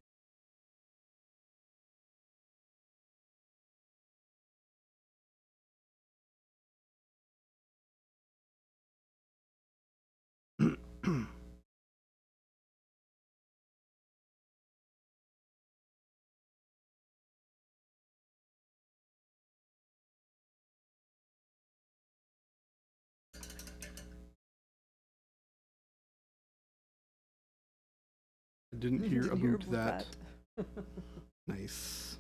I didn't hear Didn't hear about that. that. Nice.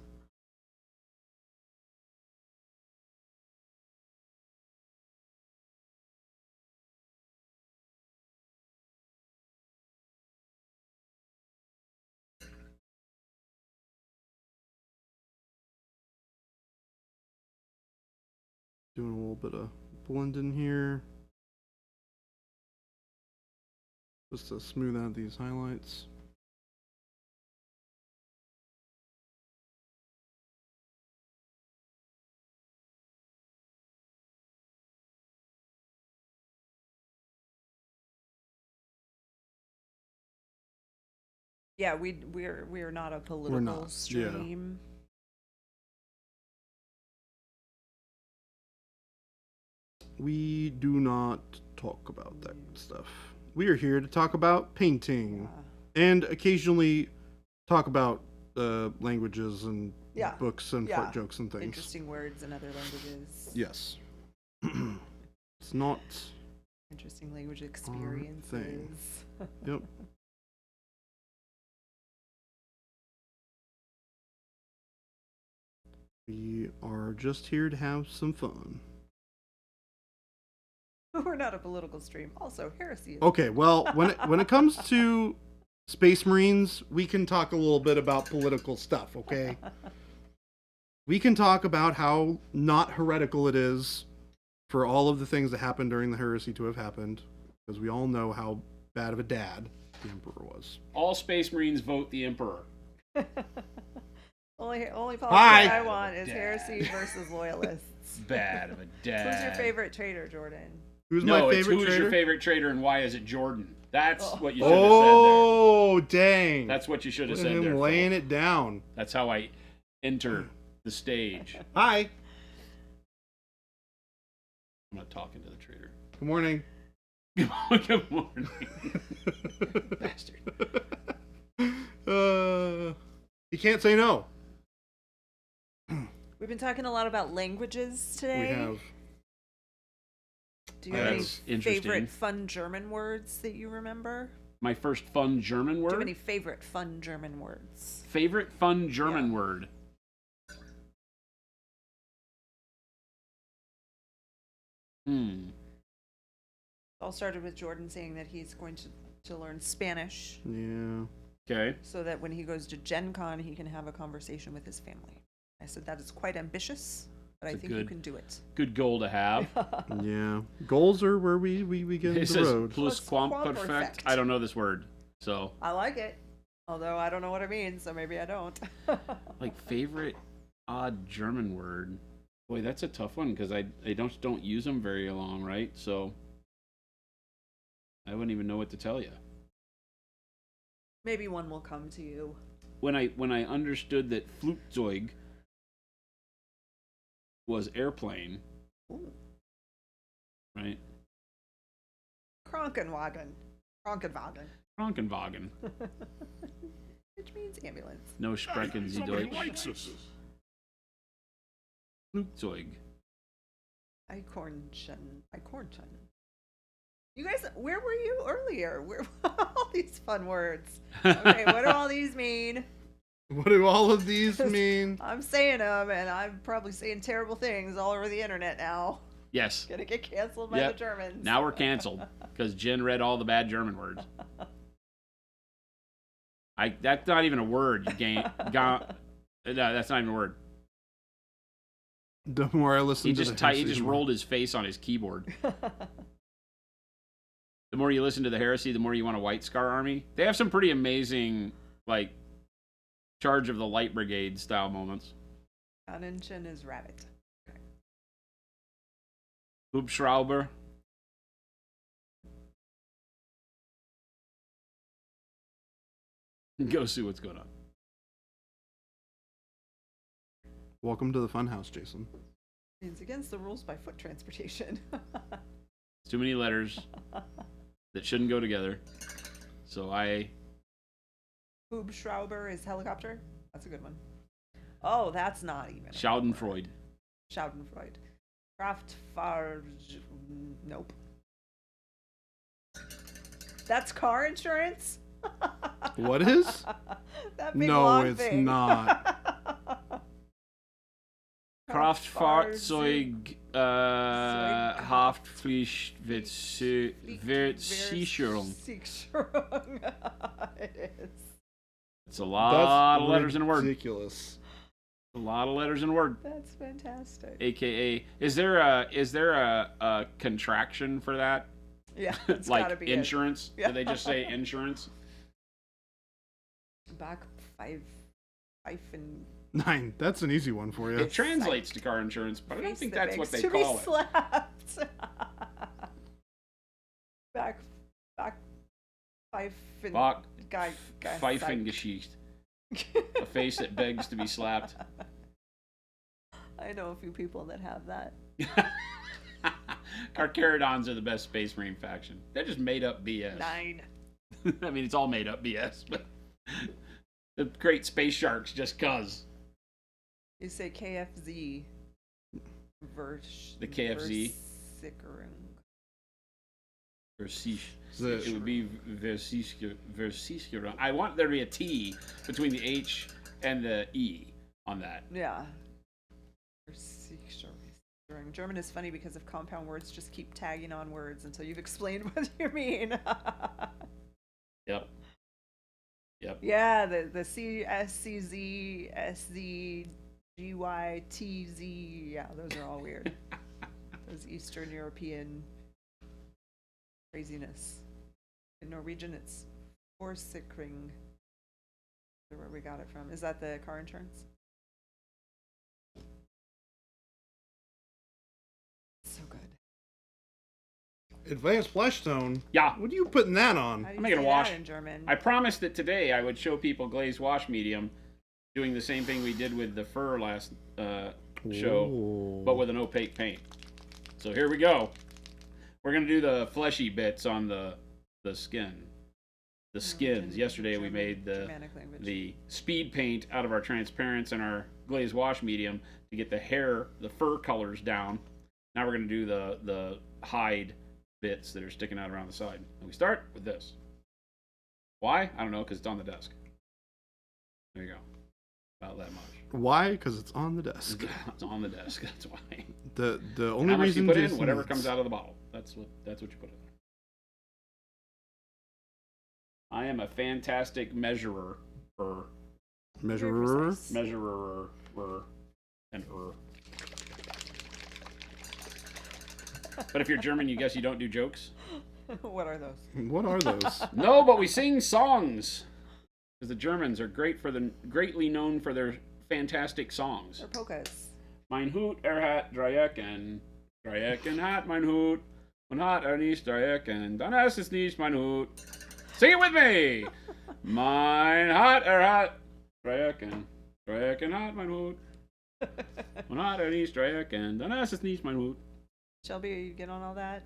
Doing a little bit of blending here. Just to smooth out these highlights. Yeah, we're not a political not, yeah. stream. We do not talk about that stuff. We are here to talk about painting and occasionally talk about languages and Yeah. books and Yeah. fart jokes and things. Interesting words in other languages. Yes. It's not. Interesting language thing. experiences. Yep. We are just here to have some fun. We're not a political stream. Also, heresy is Okay, well, when it comes to Space Marines, we can talk a little bit about political stuff, okay? We can talk about how not heretical it is for all of the things that happened during the heresy to have happened, because we all know how bad of a dad the Emperor was. All Space Marines vote the Emperor. only policy Hi. I want is Dad. heresy versus loyalists. Bad of a dad. Who's your favorite traitor, Jordan? Who's No, my it's favorite who's trader? your favorite traitor and why is it Jordan? That's Oh. what you should have said Oh, dang. there. That's what you should have Look at said him there. laying Phil. it down. That's how I enter the stage. Hi. I'm not talking to the traitor. Good morning. Good morning. Bastard. You can't say no. We've been talking a lot about languages today. We have. Do you have any That's interesting. favorite fun German words that you remember? My first fun German Do you word? have any favorite fun German words? Favorite fun German Yeah. word? It all started with Jordan saying that he's going to learn Spanish Yeah. Okay. so that when he goes to Gen Con, he can have a conversation with his family. I said that is quite ambitious, but I It's a think you good- can do it. Good goal to have. Yeah. Goals are where we get It the says road. plus Plus quamperfect. quamperfect. I don't know this word. So, I like it, although I don't know what it means, so maybe I don't. like, favorite odd German word. Boy, that's a tough one because I don't use them very long, right? So I wouldn't even know what to tell you. Maybe one will come to you. When I understood that Flugzeug was airplane, Ooh. right? Krankenwagen. Krankenwagen. Which means ambulance. No sprechen Sie Deutsch. Flugzeug. Eichhornchen. You guys, where were you earlier? Where all these fun words? Okay, what do all these mean? What do all of these mean? I'm saying them, and I'm probably saying terrible things all over the internet now. Yes. Gonna get canceled by Yep. the Germans. Now we're canceled because Jen read all the bad German words. That's not even a word. No, that's not even a word. The more I listen He to just the he just rolled his face on his keyboard. The more you listen to the heresy, the more you want a White Scar army. They have some pretty amazing, like, charge of the light brigade style moments. Kaninchen is rabbit. Okay. Hubschrauber. Go see what's going on. Welcome to the funhouse, Jason. It's against the rules by foot transportation. It's too many letters that shouldn't go together. So I... Hubschrauber is helicopter. That's a good one. Oh, that's not even. Schadenfreude. Schadenfreude. Kraftfahrt. Nope. That's car insurance? What is? That big No, long it's thing. not. Kraftfahrzeug Haftpflichtversicherung. It is. It's a lot of letters in a word. Ridiculous. A lot of letters in a word. That's fantastic. AKA, is there a contraction for that? Yeah, it's gotta Like be insurance? Yeah. Do they just say insurance? Back five and 9. That's an easy one for you. It translates to car insurance, but I don't think that's what they to call be it. slapped. back five and Bach, guy Pfeifengeschichte. A face that begs to be slapped. I know a few people that have that. Carcharodons are the best Space Marine faction. They're just made up BS. 9. I mean, it's all made up BS, but the great space sharks just cuz. You say KFZ. The KFZ? It would be Versicherung. I want there to be a T between the H and the E on that. Yeah. German is funny because of compound words just keep tagging on words until you've explained what you mean. Yep. Yeah, the C, S, C, Z, S, Z, G, Y, T, Z. Yeah, those are all weird. Those Eastern European craziness. In Norwegian, it's Forsikring. Where we got it from. Is that the car insurance? So good. Advanced flesh tone. Yeah. What are you putting that on? How do you I'm making say a wash. that in German? I promised that today I would show people glazed wash medium, doing the same thing we did with the fur last show, Ooh. but with an opaque paint. So here we go. We're gonna do the fleshy bits on the skin. The skins. Yesterday we made the speed paint out of our transparents and our glazed wash medium to get the fur colors down. Now we're gonna do the hide bits that are sticking out around the side. And we start with this. Why? I don't know, because it's on the desk. There you go. About that much. Why? Because it's on the desk. It's on the desk. That's why. The only How much reason you put in, Jason whatever needs- comes out of the bottle. That's what you put in there. I am a fantastic measurer. Measurer. Measurer. And But if you're German, you guess you don't do jokes? What are those? What are those? No, but we sing songs. Because the Germans are greatly known for their fantastic songs. They're polkas. Mein Hut hat Dreiecken. Dreiecken hat mein Hut. Und hat nicht Dreiecken. Dann ist es nicht mein Hut. Sing it with me! Mein hat hat Dreiecken. Dreiecken hat mein Hut. Und hat nicht Dreiecken. Dann ist es nicht mein Hut. Shelby, you get on all that?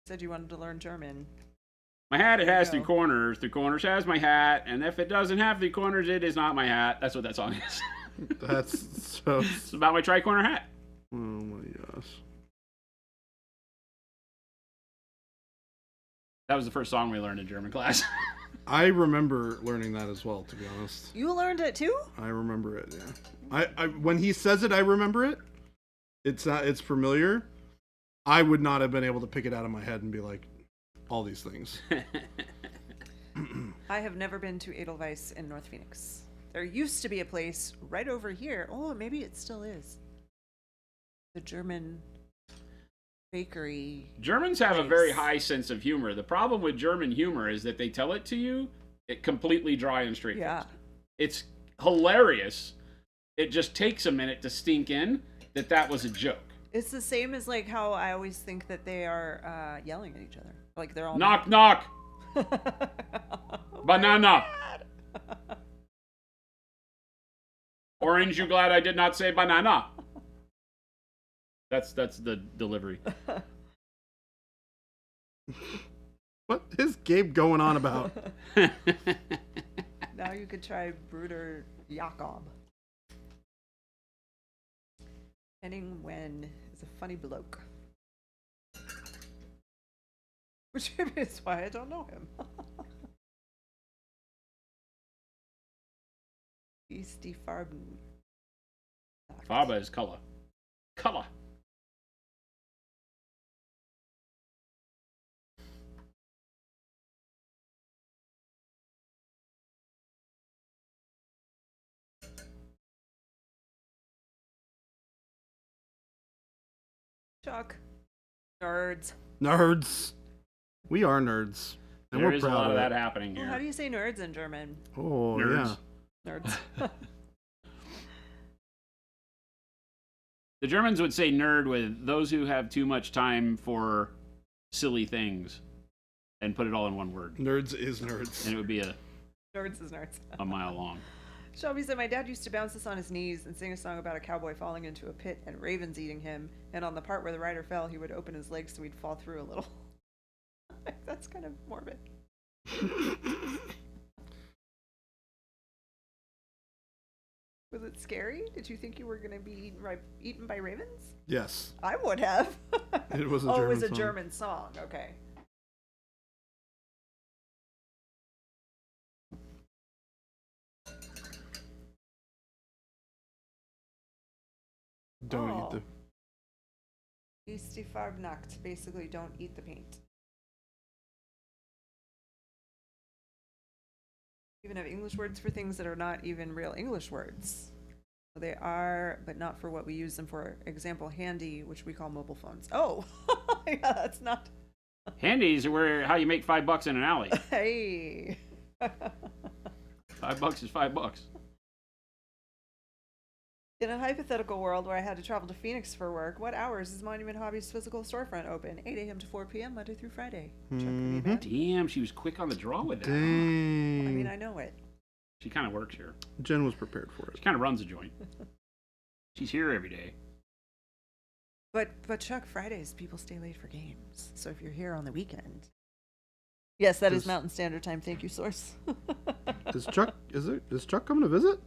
Said you wanted to learn German. My hat, it has There you three corners. Three corners has my hat. And if it doesn't have three corners, it is not my hat. That's what that song is. That's so. It's about my tri-corner hat. Oh my gosh. That was the first song we learned in German class. I remember learning that as well, to be honest. You learned it too? I remember it, yeah. I when he says it, I remember it. It's familiar. I would not have been able to pick it out of my head and be like, all these things. I have never been to Edelweiss in North Phoenix. There used to be a place right over here. Oh, maybe it still is. The German bakery. Germans have a very place. high sense of humor. The problem with German humor is that they tell it to you completely dry and straight. Yeah. It's hilarious. It just takes a minute to sink in that was a joke. It's the same as like how I always think that they are yelling at each other. Like they're all Knock, knock. Banana. Orange, you glad I did not say banana? That's the delivery. What is Gabe going on about? Now you could try Bruder Jakob. Henning Wen is a funny bloke. Which is why I don't know him. Easty Farben. Faba is color. Color. Chuck. Nerds. Nerds. We are nerds. And There we're is a proud lot of it. that happening Well, here. how do you say nerds in German? Oh, Nerds. yeah. Nerds. The Germans would say nerd with those who have too much time for silly things and put it all in one word. Nerds is nerds. And it would be Nerds is nerds. a mile long. Shelby said, my dad used to bounce this on his knees and sing a song about a cowboy falling into a pit and ravens eating him. And on the part where the rider fell, he would open his legs so he'd fall through a little. That's kind of morbid. Was it scary? Did you think you were going to be eaten by ravens? Yes. I would have. It was a oh, German it was a song. German song. Okay. Don't Oh. eat the... Ist die Farbnacht. Basically, don't eat the paint. Even have English words for things that are not even real English words. They are, but not for what we use them for. Example, handy, which we call mobile phones. Oh, yeah, that's not. Handies are how you make $5 in an alley. Hey. $5 is $5. In a hypothetical world where I had to travel to Phoenix for work, what hours is Monument Hobbies physical storefront open? 8 a.m. to 4 p.m. Monday through Friday. Check with me, man. Damn, she was quick on the draw with that. Dang. I mean, I know it. She kind of works here. Jen was prepared for it. She kind of runs a joint. She's here every day. But Chuck, Fridays people stay late for games. So if you're here on the weekend, yes, that is Mountain Standard Time. Thank you, source. Is Chuck coming to visit?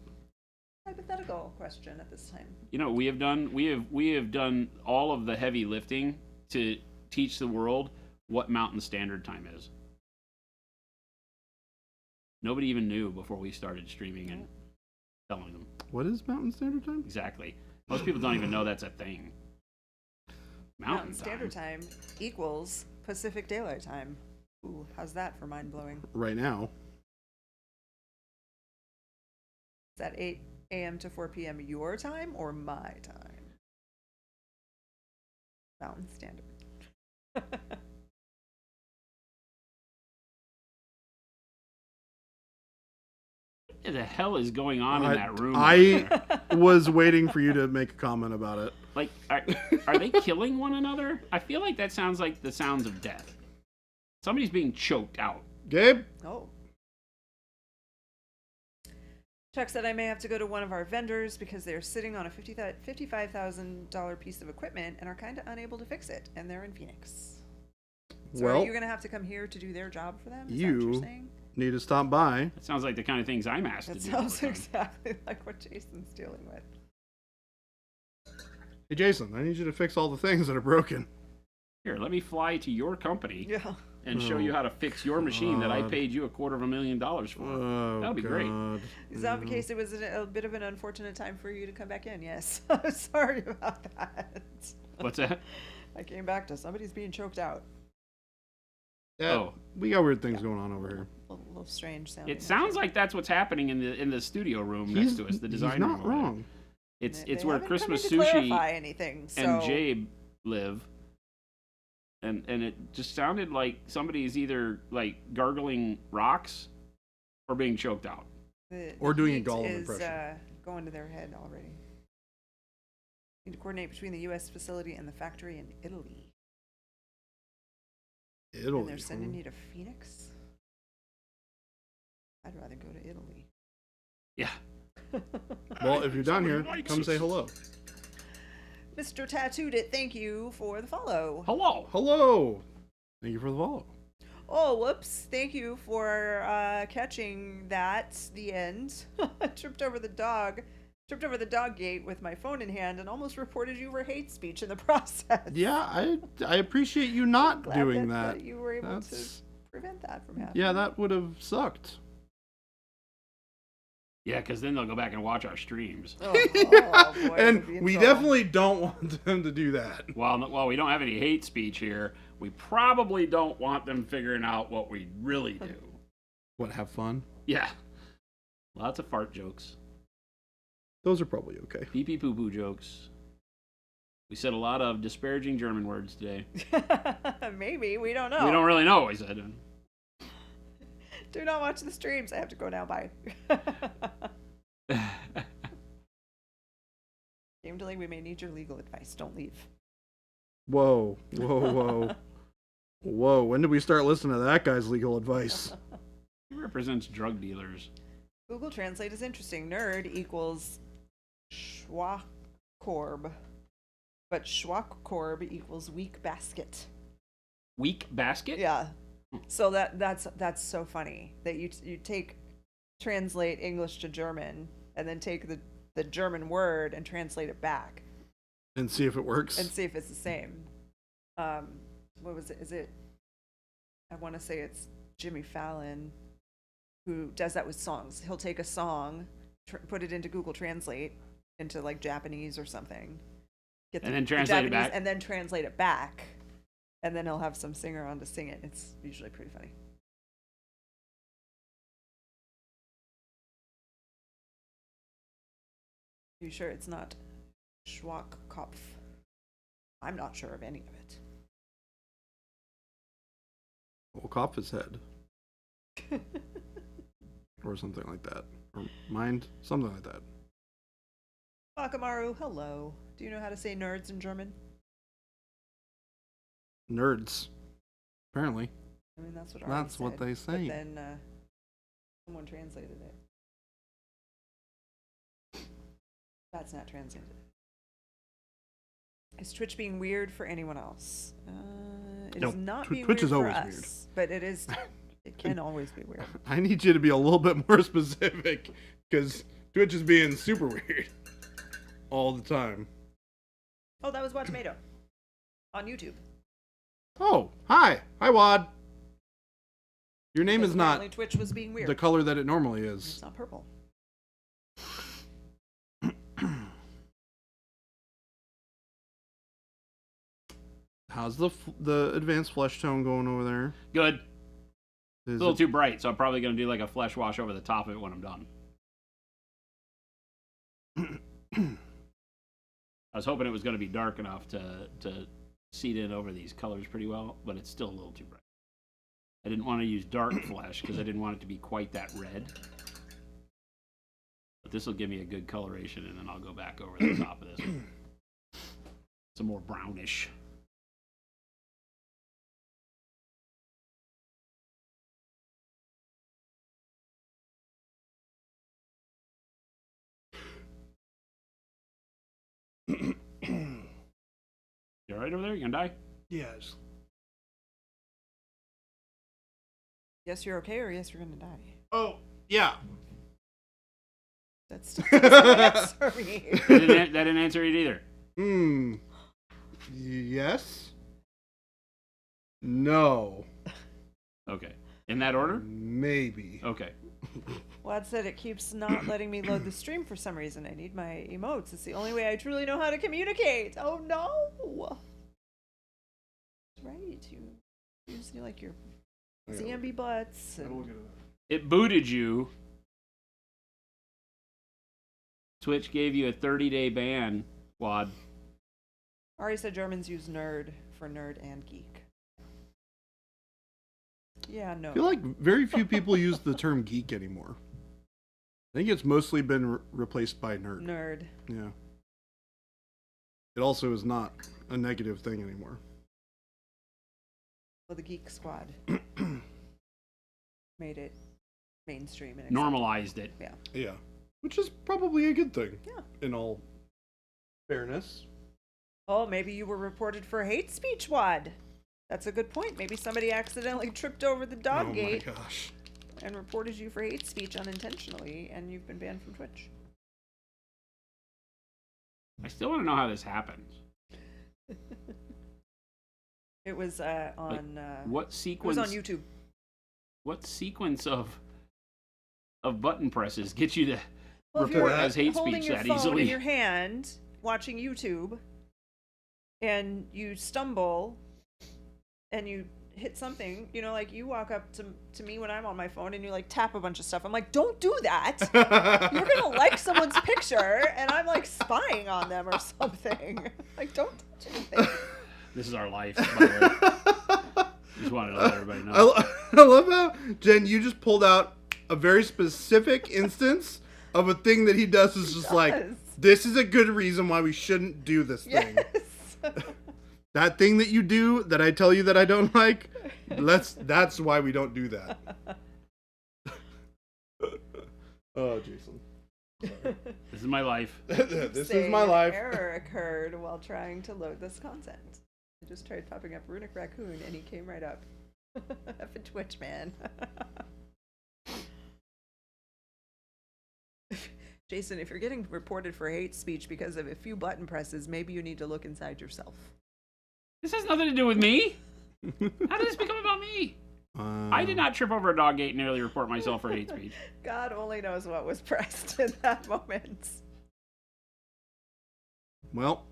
Hypothetical question at this time. You know, we have done all of the heavy lifting to teach the world what Mountain Standard Time is. Nobody even knew before we started streaming and telling them. What is Mountain Standard Time? Exactly. Most people don't even know that's a thing. Mountain Standard Time equals Pacific Daylight Time. Ooh, how's that for mind blowing? Right now. Is that 8 a.m. to 4 p.m. your time or my time? Mountain Standard. What the hell is going on in that room? I was waiting for you to make a comment about it. Like, are they killing one another? I feel like that sounds like the sounds of death. Somebody's being choked out. Gabe? Oh. Chuck said I may have to go to one of our vendors because they're sitting on a $55,000 piece of equipment and are kind of unable to fix it, and they're in Phoenix. So Well, are you going to have to come here to do their job for them? Is that what you you're saying? need to stop by. That sounds like the kind of things I'm asked That to do. all the sounds time. exactly like what Jason's dealing with. Hey, Jason, I need you to fix all the things that are broken. Here, let me fly to your company Yeah. and show you how to fix your machine that I God. paid you $250,000 for. Oh, That'll be great. God. Is that the case? It was a bit of an unfortunate time for you to come back in. Yes. Sorry about that. What's that? I came back to somebody's being choked out. Yeah, Oh. we got weird things going on over here. A little strange sounding. It sounds like that's what's happening in the studio room next to us, the design he's room. not over there. wrong. It's They where haven't Christmas come in to Sushi clarify anything, so. and Jabe live. And it just sounded like somebody's either like gargling rocks or being choked out. Or doing a heat Gollum is, impression. going to their head already. Need to coordinate between the U.S. facility and the factory in Italy. Italy. And they're sending you to Phoenix? I'd rather go to Italy. Yeah. Well, if you're down here, come say hello. Mr. Tattooed It, thank you for the follow. Hello. Hello. Thank you for the follow. Oh, whoops. Thank you for catching that. The end. I tripped over the dog gate with my phone in hand and almost reported you for hate speech in the process. Yeah, I appreciate you not Glad doing that. you were able to That's- prevent that from happening. Yeah, that would have sucked. Yeah, because then they'll go back and watch our streams. Oh, Yeah, oh, boy, we'll be and in we trouble. definitely don't want them to do that. While we don't have any hate speech here, we probably don't want them figuring out what we really do. What, have fun? Yeah. Lots of fart jokes. Those are probably okay. Pee pee poo poo jokes. We said a lot of disparaging German words today. Maybe, we don't know. We don't really know what we said. Do not watch the streams. I have to go now. Bye. Game delaying, we may need your legal advice. Don't leave. Whoa, whoa, whoa. Whoa, when did we start listening to that guy's legal advice? He represents drug dealers. Google Translate is interesting. Nerd equals schwakorb, but schwakorb equals weak basket. Weak basket? Yeah. So that's so funny that you translate English to German and then take the German word and translate it back And see if it works. and see if it's the same. What was it? Is it? I want to say it's Jimmy Fallon who does that with songs. He'll take a song, put it into Google Translate into like Japanese or something, And then translate it Japanese, back? and then translate it back, and then he'll have some singer on to sing it. It's usually pretty funny. You sure it's not Schwachkopf? I'm not sure of any of it. Well, Kopf his head. Or something like that. Or mind, something like that. Bakamaru, hello. Do you know how to say nerds in German? Nerds. Apparently. I mean, that's what That's what they say. But then someone translated it. That's not translated. Is Twitch being weird for anyone else? It No, is not Twitch being is weird for always us, but it is. It can always be weird. I need you to be a little bit more specific, because Twitch is being super weird. All the time. Oh, that was Watch Tomato on YouTube. Oh, hi. Hi, Wad. Your name Because is not apparently Twitch was being weird. the color that it normally It's is. not purple. How's the advanced flesh tone going over there? Good. Is It's a little it- too bright, so I'm probably going to do like a flesh wash over the top of it when I'm done. I was hoping it was going to be dark enough to seed in over these colors pretty well, but it's still a little too bright. I didn't want to use dark flesh because I didn't want it to be quite that red. But this will give me a good coloration, and then I'll go back over the top of this. Some more brownish. You alright over there? You gonna die? Yes. Yes, you're okay, or yes, you're gonna die. Oh, yeah. That's still answer me. That didn't answer it either. Yes. No. Okay. In that order? Maybe. Okay. Wad said it keeps not letting me load the stream for some reason. I need my emotes. It's the only way I truly know how to communicate. Oh no! That's right. You use like your Zambi butts. And... It booted you. Twitch gave you a 30-day ban, Wad. Ari said Germans use nerd for nerd and geek. Yeah, no. I feel like very few people use the term geek anymore. I think it's mostly been replaced by nerd. Nerd. Yeah. It also is not a negative thing anymore. Well, the Geek Squad made it mainstream and Normalized it. Yeah. Yeah. Which is probably a good thing. Yeah. In all fairness. Oh, maybe you were reported for hate speech, Wad. That's a good point. Maybe somebody accidentally tripped over the dog gate. Oh my gosh. And reported you for hate speech unintentionally, and you've been banned from Twitch. I still want to know how this happens. It was on What it sequence? was on YouTube. What sequence of button presses get you to Well, if report you're as hate holding speech your that phone easily? in your hand, watching YouTube, and you stumble, and you hit something, you know, like you walk up to me when I'm on my phone and you like tap a bunch of stuff. I'm like, don't do that. You're gonna like someone's picture, and I'm like spying on them or something. Like, don't touch anything. This is our life, by the way. Just wanted to let everybody know. I love how, Jen, you just pulled out a very specific instance of a thing that he does is just like, this is a good reason why we shouldn't do this thing. Yes. That thing that you do that I tell you that I don't like, that's why we don't do that. Oh, Jason. Sorry. This is my life. This Say is my life. An error occurred while trying to load this content. I just tried popping up Runic Raccoon and he came right up. F a Twitch, man. Jason, if you're getting reported for hate speech because of a few button presses, maybe you need to look inside yourself. This has nothing to do with me. How did this become about me? I did not trip over a dog gate and nearly report myself for hate speech. God only knows what was pressed in that moment. Well,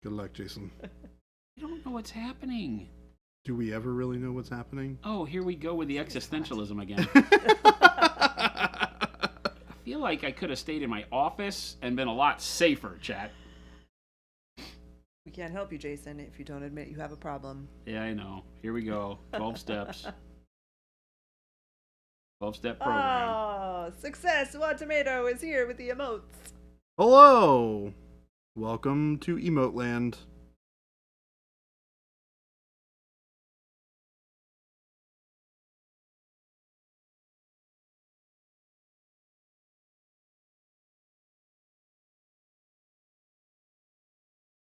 good luck, Jason. I don't know what's happening. Do we ever really know what's happening? Oh, here we go with the existentialism again. I feel like I could have stayed in my office and been a lot safer, chat. We can't help you, Jason, if you don't admit you have a problem. Yeah, I know. Here we go. 12 steps. 12-step program. Oh, success! What Tomato is here with the emotes. Hello! Welcome to Emote Land.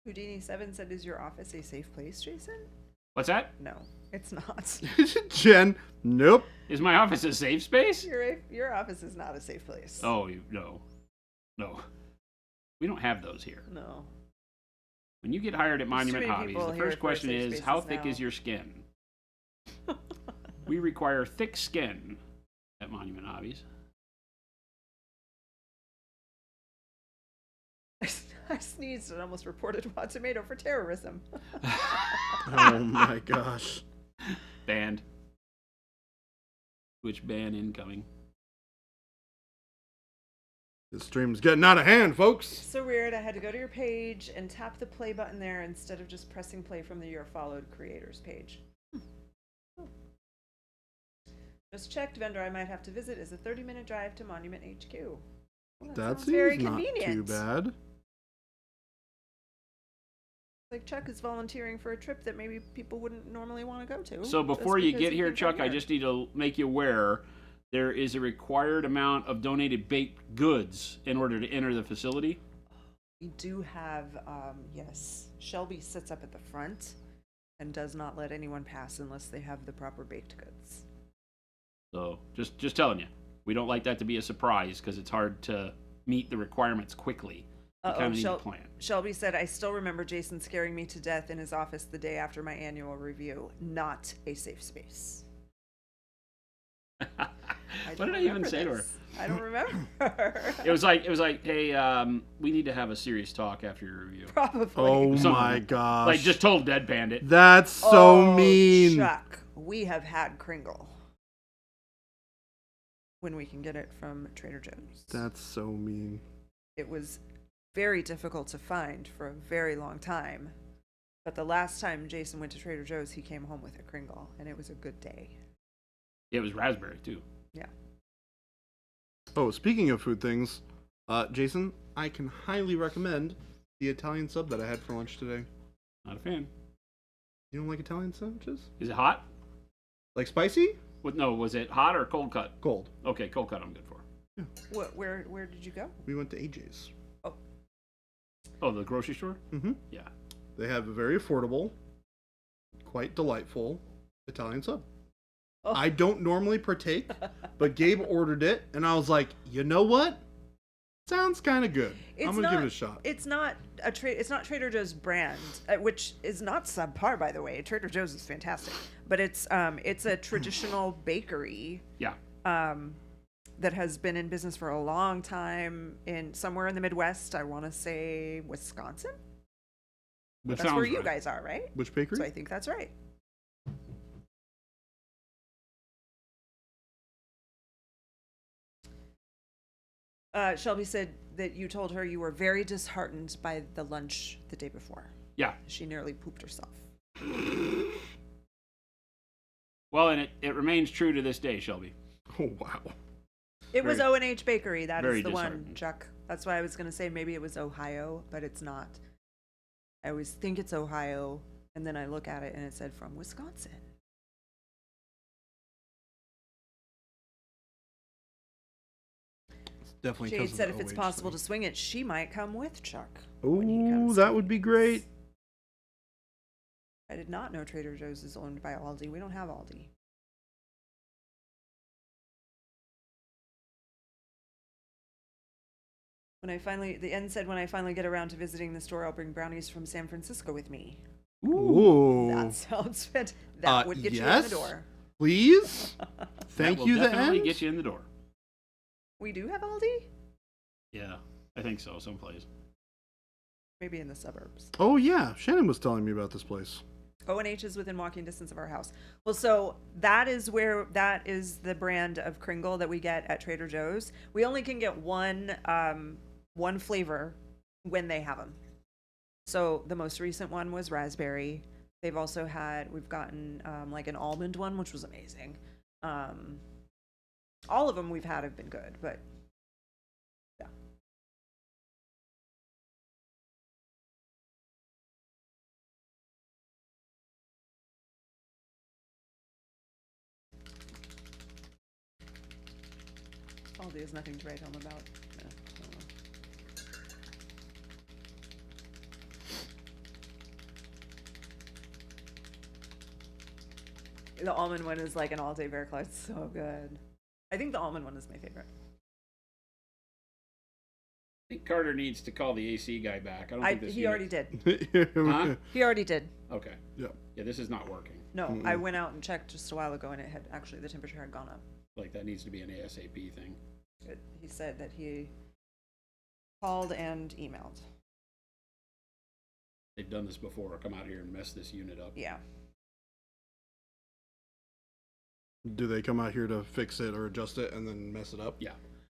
Houdini7 said, is your office a safe place, Jason? What's that? No, it's not. Jen, nope. Is my office a safe space? Your office is not a safe place. Oh, no. No. We don't have those here. No. When you get hired at Monument many Hobbies, people the here first for question safe is, how spaces thick now. is your skin? We require thick skin at Monument Hobbies. I sneezed and almost reported Hot Tomato for terrorism. Oh my gosh. Banned. Twitch ban incoming. This stream's getting out of hand, folks. So weird, I had to go to your page and tap the play button there instead of just pressing play from the Your Followed Creators page. Just checked, vendor I might have to visit is a 30-minute drive to Monument HQ. Well, That sounds very seems not convenient. too bad. Like Chuck is volunteering for a trip that maybe people wouldn't normally want to go to. So just before you because get he here, can come Chuck, I just need to make you aware there is a required amount of donated baked goods in order to enter the facility. We do have, yes, Shelby sits up at the front and does not let anyone pass unless they have the proper baked goods. So just telling you, we don't like that to be a surprise because it's hard to meet the requirements quickly. You kind of need to plan. Shelby said, I still remember Jason scaring me to death in his office the day after my annual review. Not a safe space. What did I even say to her? I don't remember. It was like, hey, we need to have a serious talk after your review. Probably. Oh Something my gosh. Like just told deadpanned it. That's so mean. Chuck, we have had Kringle. When we can get it from Trader Joe's. That's so mean. It was very difficult to find for a very long time. But the last time Jason went to Trader Joe's, he came home with a Kringle, and it was a good day. It was raspberry too. Yeah. Oh, speaking of food things, Jason, I can highly recommend the Italian sub that I had for lunch today. Not a fan. You don't like Italian sandwiches? Is it hot? Like spicy? No, was it hot or cold cut? Cold. Okay, cold cut I'm good for. Where did you go? We went to AJ's. Oh, the grocery store? Mm-hmm. Yeah. They have a very affordable, quite delightful Italian sub. Oh. I don't normally partake, but Gabe ordered it, and I was like, you know what? Sounds kind of good. I'm gonna give it a shot. It's not it's not Trader Joe's brand, which is not subpar, by the way. Trader Joe's is fantastic, but it's a traditional bakery. Yeah. That has been in business for a long time in somewhere in the Midwest. I want to say Wisconsin. That's where you guys are, right? Which bakery? So I think that's right. Shelby said that you told her you were very disheartened by the lunch the day before. Yeah. She nearly pooped herself. Well, and it remains true to this day, Shelby. Oh, wow. It was O&H Bakery. That is the one, disheartened. Chuck. That's why I was going to say maybe it was Ohio, but it's not. I always think it's Ohio, and then I look at it and it said from Wisconsin. It's definitely Jade 'cause of said the if it's OH possible thing. to swing it, she might come with Chuck. when he Ooh, comes that to would be Phoenix. great. I did not know Trader Joe's is owned by Aldi. We don't have Aldi. The end said, when I finally get around to visiting the store, I'll bring brownies from San Francisco with me. Ooh. That sounds fit. That would get you in yes? the door. Please? Thank That will you, the definitely end? get you in the door. We do have Aldi? Yeah, I think so, someplace. Maybe in the suburbs. Oh, yeah. Shannon was telling me about this place. O&H is within walking distance of our house. Well, so that is the brand of Kringle that we get at Trader Joe's. We only can get one flavor when they have them. So the most recent one was raspberry. We've gotten like an almond one, which was amazing. All of them we've had have been good, but yeah. Aldi has nothing to write home about. No, I don't know. The almond one is like an all-day bear claw. It's so good. I think the almond one is my favorite. I think Carter needs to call the AC guy back. I don't think this He unit- already did. Huh? He already did. Okay. Yeah. Yeah, this is not working. No, I went out and checked just a while ago, and the temperature had gone up. Like, that needs to be an ASAP thing. He said that he called and emailed. They've done this before. Come out here and mess this unit up. Yeah. Do they come out here to fix it or adjust it and then mess it up? Yeah.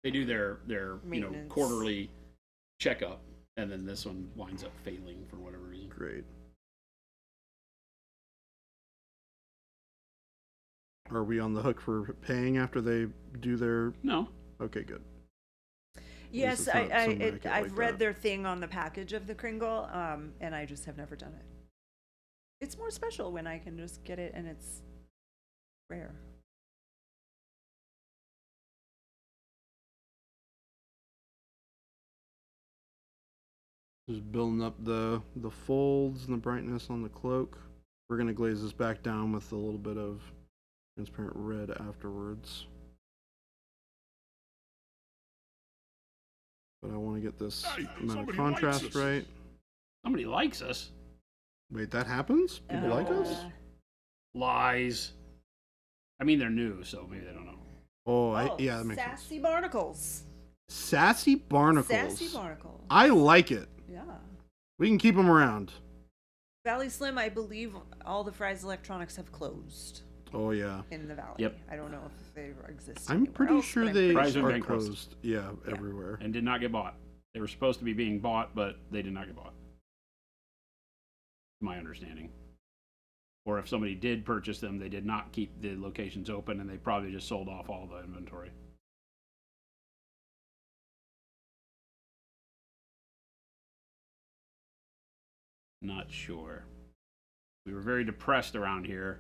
They do their Maintenance. quarterly checkup, and then this one winds up failing for whatever reason. Great. Are we on the hook for paying after they do their... No. Okay, good. Yes, it's not some racket I've like read that. their thing on the package of the Kringle, and I just have never done it. It's more special when I can just get it and it's rare. Just building up the folds and the brightness on the cloak. We're going to glaze this back down with a little bit of transparent red afterwards. But I want to get this amount of contrast right. Somebody likes us. Wait, that happens? People like us? Lies. I mean, they're new, so maybe they don't know. Oh, yeah, that makes sense. Sassy Barnacles. Sassy Barnacles. Sassy Barnacles. I like it. Yeah. We can keep them around. Valley Slim, I believe all the Fry's Electronics have closed Oh, yeah. in the valley. Yep. I don't know if they exist. I'm anywhere pretty else, sure but I'm they pretty Fry's are are bankrupt. closed. Yeah, everywhere. And did not get bought. They were supposed to be being bought, but they did not get bought. My understanding. Or if somebody did purchase them, they did not keep the locations open, and they probably just sold off all the inventory. Not sure. We were very depressed around here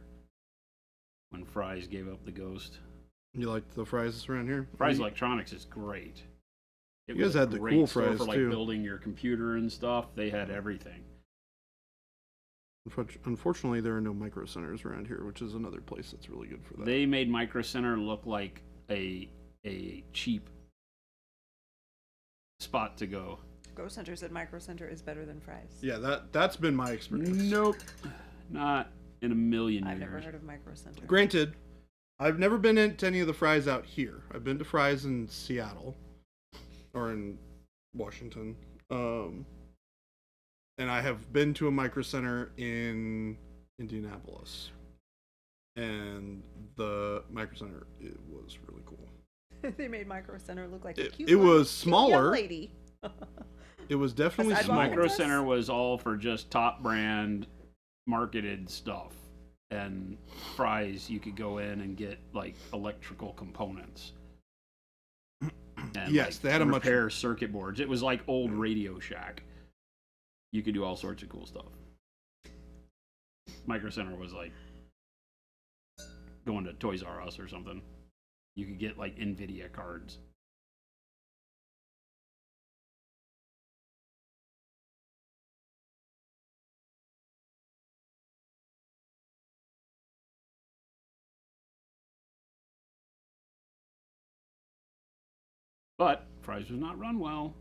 when Fry's gave up the ghost. You like the fries around here? Fry's Electronics is great. It You guys was a had the great cool store fries, for like too. building your computer and stuff. They had everything. Unfortunately, there are no micro centers around here, which is another place that's really good for that. They made Micro Center look like a cheap spot to go. Ghost Hunter said Micro Center is better than Fry's. Yeah, that's been my experience. Nope. Not in a million years. I've never heard of Micro Center. Granted, I've never been into any of the fries out here. I've been to fries in Seattle or in Washington. And I have been to a micro center in Indianapolis. And the micro center, it was really cool. They made Micro Center look like a It cute was little- cute smaller. young lady. It was definitely Aside from smaller. Micro Center was all for just top brand marketed stuff. And Fry's, you could go in and get like electrical components. And Yes, they had a much- repair circuit boards. It was like old Radio Shack. You could do all sorts of cool stuff. Micro Center was like going to Toys R Us or something. You could get like NVIDIA cards. But Fry's was not run well.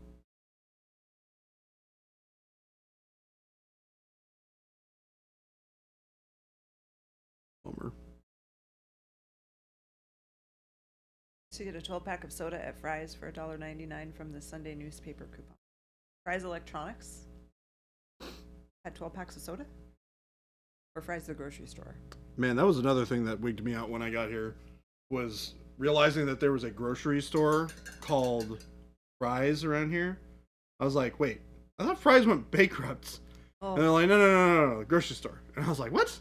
Bummer. So you get a 12-pack of soda at Fry's for $1.99 from the Sunday newspaper coupon. Fry's Electronics had 12 packs of soda? Or Fry's the grocery store? Man, that was another thing that wigged me out when I got here, was realizing that there was a grocery store called Fry's around here. I was like, wait, I thought Fry's went bankrupt. Oh, And they're like, no, grocery store. And I was like, what?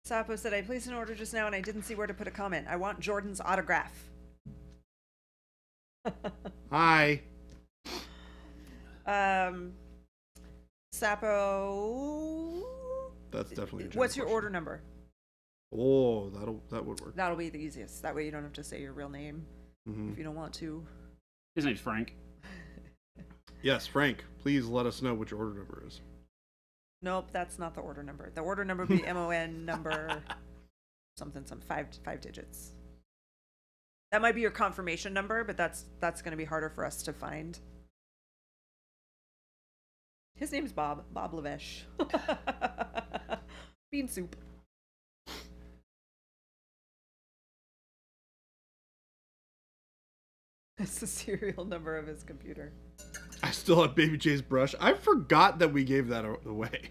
Sapo said, I placed an order just now and I didn't see where to put a comment. I want Jordan's autograph. Hi. Sapo, That's definitely a Jen what's your question. order number? Oh, that would work. That'll be the easiest. That way you don't have to say your real name Mhm. if you don't want to. His name's Frank. Yes, Frank, please let us know what your order number is. Nope, that's not the order number. The order number would be MON number something, some five digits. That might be your confirmation number, but that's going to be harder for us to find. His name's Bob Lavesh. Bean soup. That's the serial number of his computer. I still have Baby J's brush. I forgot that we gave that away.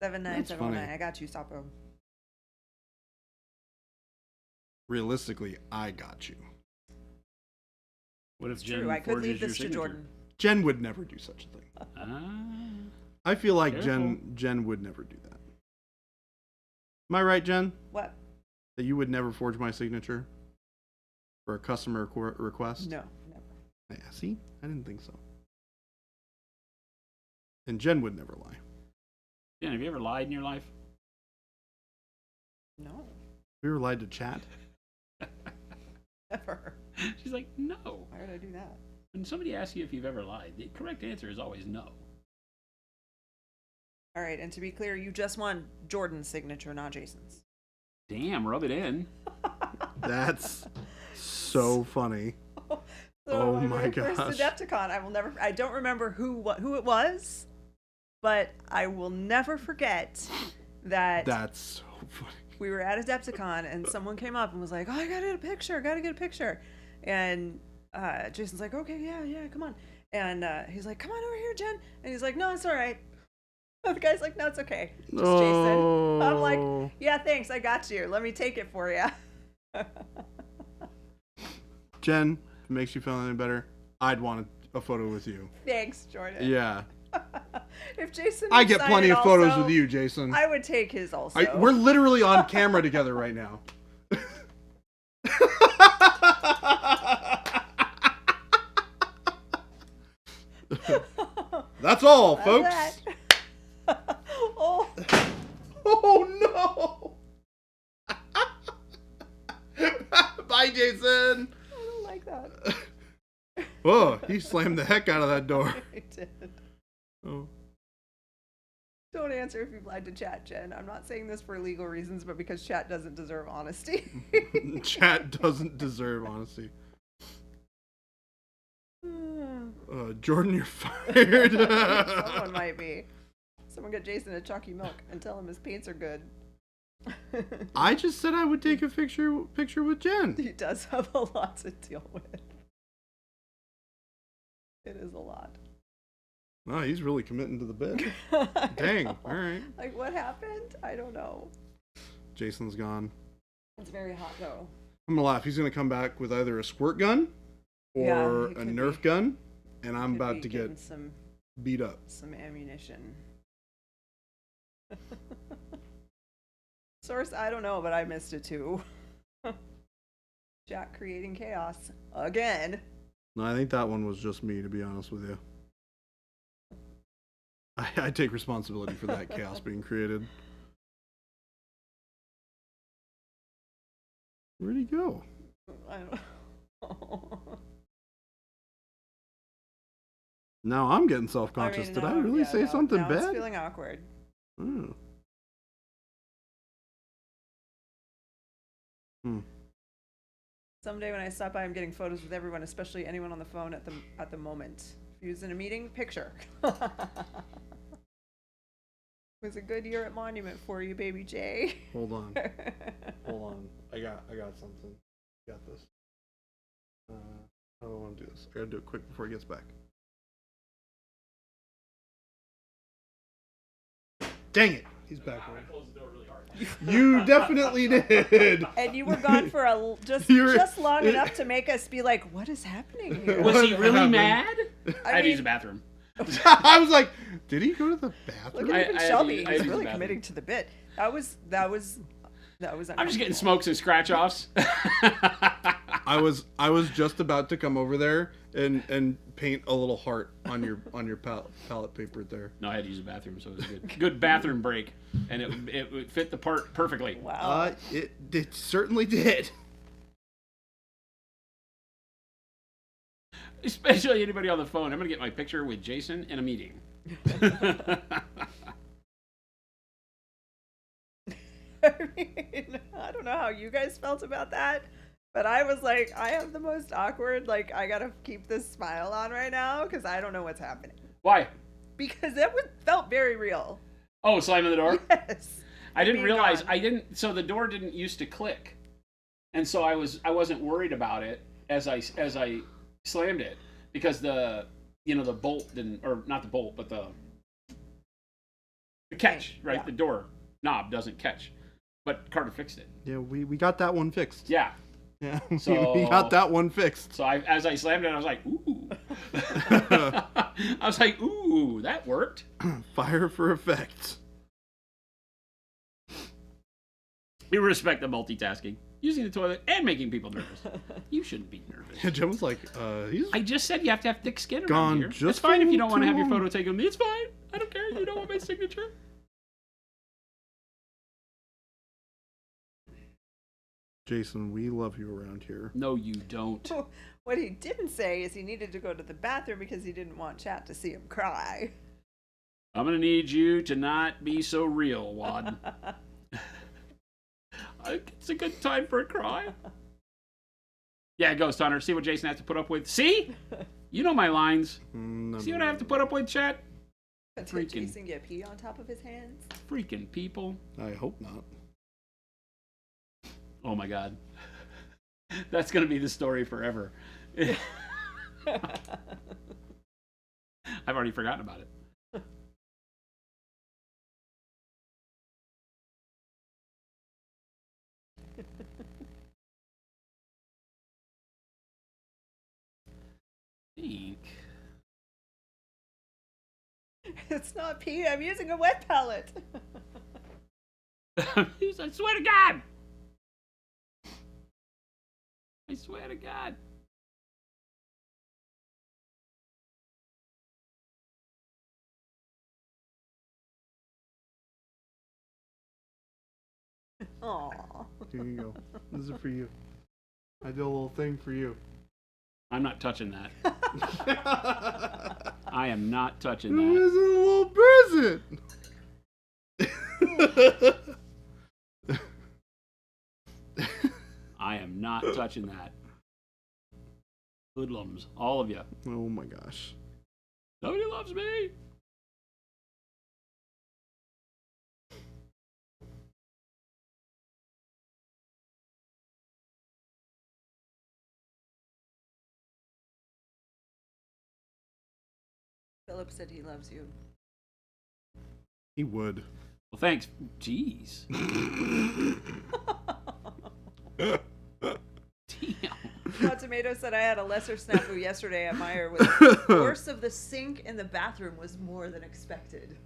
79709. funny. I got you, Sapo. Realistically, I got you. What if It's Jen true. I could forges leave your this to signature? Jordan. Jen would never do such a thing. Ah. I feel like Careful. Jen would never do that. Am I right, Jen? What? That you would never forge my signature for a customer request? No, never. Yeah, see? I didn't think so. And Jen would never lie. Jen, have you ever lied in your life? No, We were lied to chat. never. She's like, no. Why would I do that? When somebody asks you if you've ever lied, the correct answer is always no. All right, and to be clear, you just want Jordan's signature, not Jason's. Damn, rub it in. That's so funny. So Oh my very gosh. First Adepticon, I don't remember who it was, but I will never forget that That's so funny. we were at Adepticon and someone came up and was like, oh, I gotta get a picture. And Jason's like, okay, yeah, come on. And he's like, come on over here, Jen. And he's like, no, it's all right. The guy's like, no, it's okay. Just Jason. I'm like, yeah, thanks, I got you. Let me take it for you. Jen, if it makes you feel any better, I'd want a photo with you. Thanks, Jordan. Yeah. If Jason I would get sign plenty it of photos also, with you, Jason. I would take his also. We're literally on camera together right now. That's all, That's folks. that. Oh, Oh no! Bye, Jason. I don't like that. Whoa, he slammed the heck out of that door. I did. Oh. Don't answer if you've lied to chat, Jen. I'm not saying this for legal reasons, but because chat doesn't deserve honesty. Chat doesn't deserve honesty. Jordan, you're fired. Someone might be. Someone get Jason a chalky milk and tell him his paints are good. I just said I would take a picture with Jen. He does have a lot to deal with. It is a lot. No, he's really committing to the bit. Dang. All right. Like, what happened? I don't know. Jason's gone. It's very hot, though. I'm gonna laugh. He's gonna come back with either a squirt gun or it a could Nerf be. gun, and I'm Could about be to getting get some beat up. ammunition. Source, I don't know, but I missed it too. Jack creating chaos again. No, I think that one was just me, to be honest with you. I take responsibility for that chaos being created. Where'd he go? I don't know. Now I'm getting self-conscious. Did I really say something now bad? It's feeling awkward. Oh. Someday when I stop by, I'm getting photos with everyone, especially anyone on the phone at the moment. If you was in a meeting, picture. It was a good year at Monument for you, baby J. Hold on. Hold on. I got something. Got this. How do I want to do this? I gotta do it quick before he gets back. Dang it! He's back. You definitely did. And you were gone for just long enough to make us be like, what is happening here? Was he really happened? mad? I had to use mean- the bathroom. I was like, did he go to the bathroom? Look at even I Shelby. had to He's use really the bathroom. committing to the bit. That was I'm just getting uncomfortable. smokes and scratch offs. I was just about to come over there and paint a little heart on your palette paper there. No, I had to use the bathroom, so it was a good bathroom break, and it would fit the part perfectly. Wow. It certainly did. Especially anybody on the phone. I'm gonna get my picture with Jason in a meeting. I mean, I don't know how you guys felt about that, but I was like, I have the most awkward, like, I gotta keep this smile on right now because I don't know what's happening. Why? Because it felt very real. Oh, slamming the door? Yes. I didn't Being realize gone. so the door didn't used to click. And so I wasn't worried about it as I slammed it because the bolt didn't, or not the bolt, but the catch, right? Yeah. The door knob doesn't catch. But Carter fixed it. Yeah, we got that one fixed. Yeah. Yeah, So- we got that one fixed. So as I slammed it, I was like, ooh. I was like, ooh, that worked. Fire for effect. We respect the multitasking. Using the toilet and making people nervous. You shouldn't be nervous. Yeah, Jen was like, he's I just said you have to have thick skin around Gone here. just It's fine if you a don't want to have your little photo taken with me. It's fine. I don't care. You don't want my signature. Jason, we love you around here. No, you don't. What he didn't say is he needed to go to the bathroom because he didn't want chat to see him cry. I'm going to need you to not be so real, Wad. It's a good time for a cry. Yeah, Ghost Hunter. See what Jason has to put up with. See? You know my lines. See what I have to put up with, chat? Did Freaking- Jason get pee on top of his hands? Freaking people. I hope not. Oh my god. That's going to be the story forever. I've already forgotten about it. Think. It's not pee. I'm using a wet palette. I swear to God. I swear to God. Aw. Here you go. This is for you. I did a little thing for you. I'm not touching that. I am not touching It that. was a little present. I am not touching that. Hoodlums, all of you. Oh my gosh. Nobody loves me. Philip said he loves you. He would. Well, thanks. Jeez. Damn. Hot Tomato said I had a lesser snafu yesterday at Meyer with the force of the sink in the bathroom was more than expected.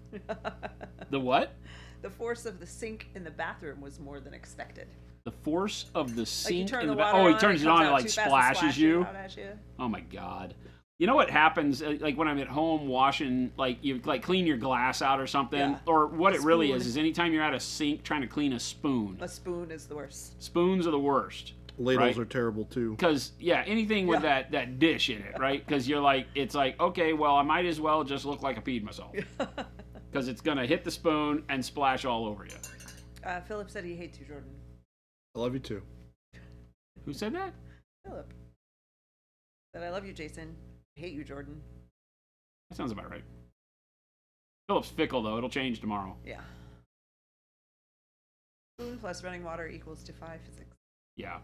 The what? The force of the sink in the bathroom was more than expected. The force of the Like you sink turn in the the water Oh, he on, turns it comes on and out like too fast and splashes you. out at you. Oh my god. You know what happens? Like when I'm at home washing, like you like clean your glass out or something, Yeah. or what it really spoon. is anytime you're at a sink trying to clean a spoon. A spoon is the worst. Spoons are the worst. Ladles Right. are terrible too. Because yeah, anything with that dish in it, right? Because you're like, it's like, okay, well, I might as well just look like I peed myself, because it's gonna hit the spoon and splash all over you. Philip said he hates you, Jordan. I love you too. Who said that? Philip said I love you, Jason. I hate you, Jordan. That sounds about right. Philip's fickle though; it'll change tomorrow. Yeah. Spoon plus running water equals to 5 physics. Yeah.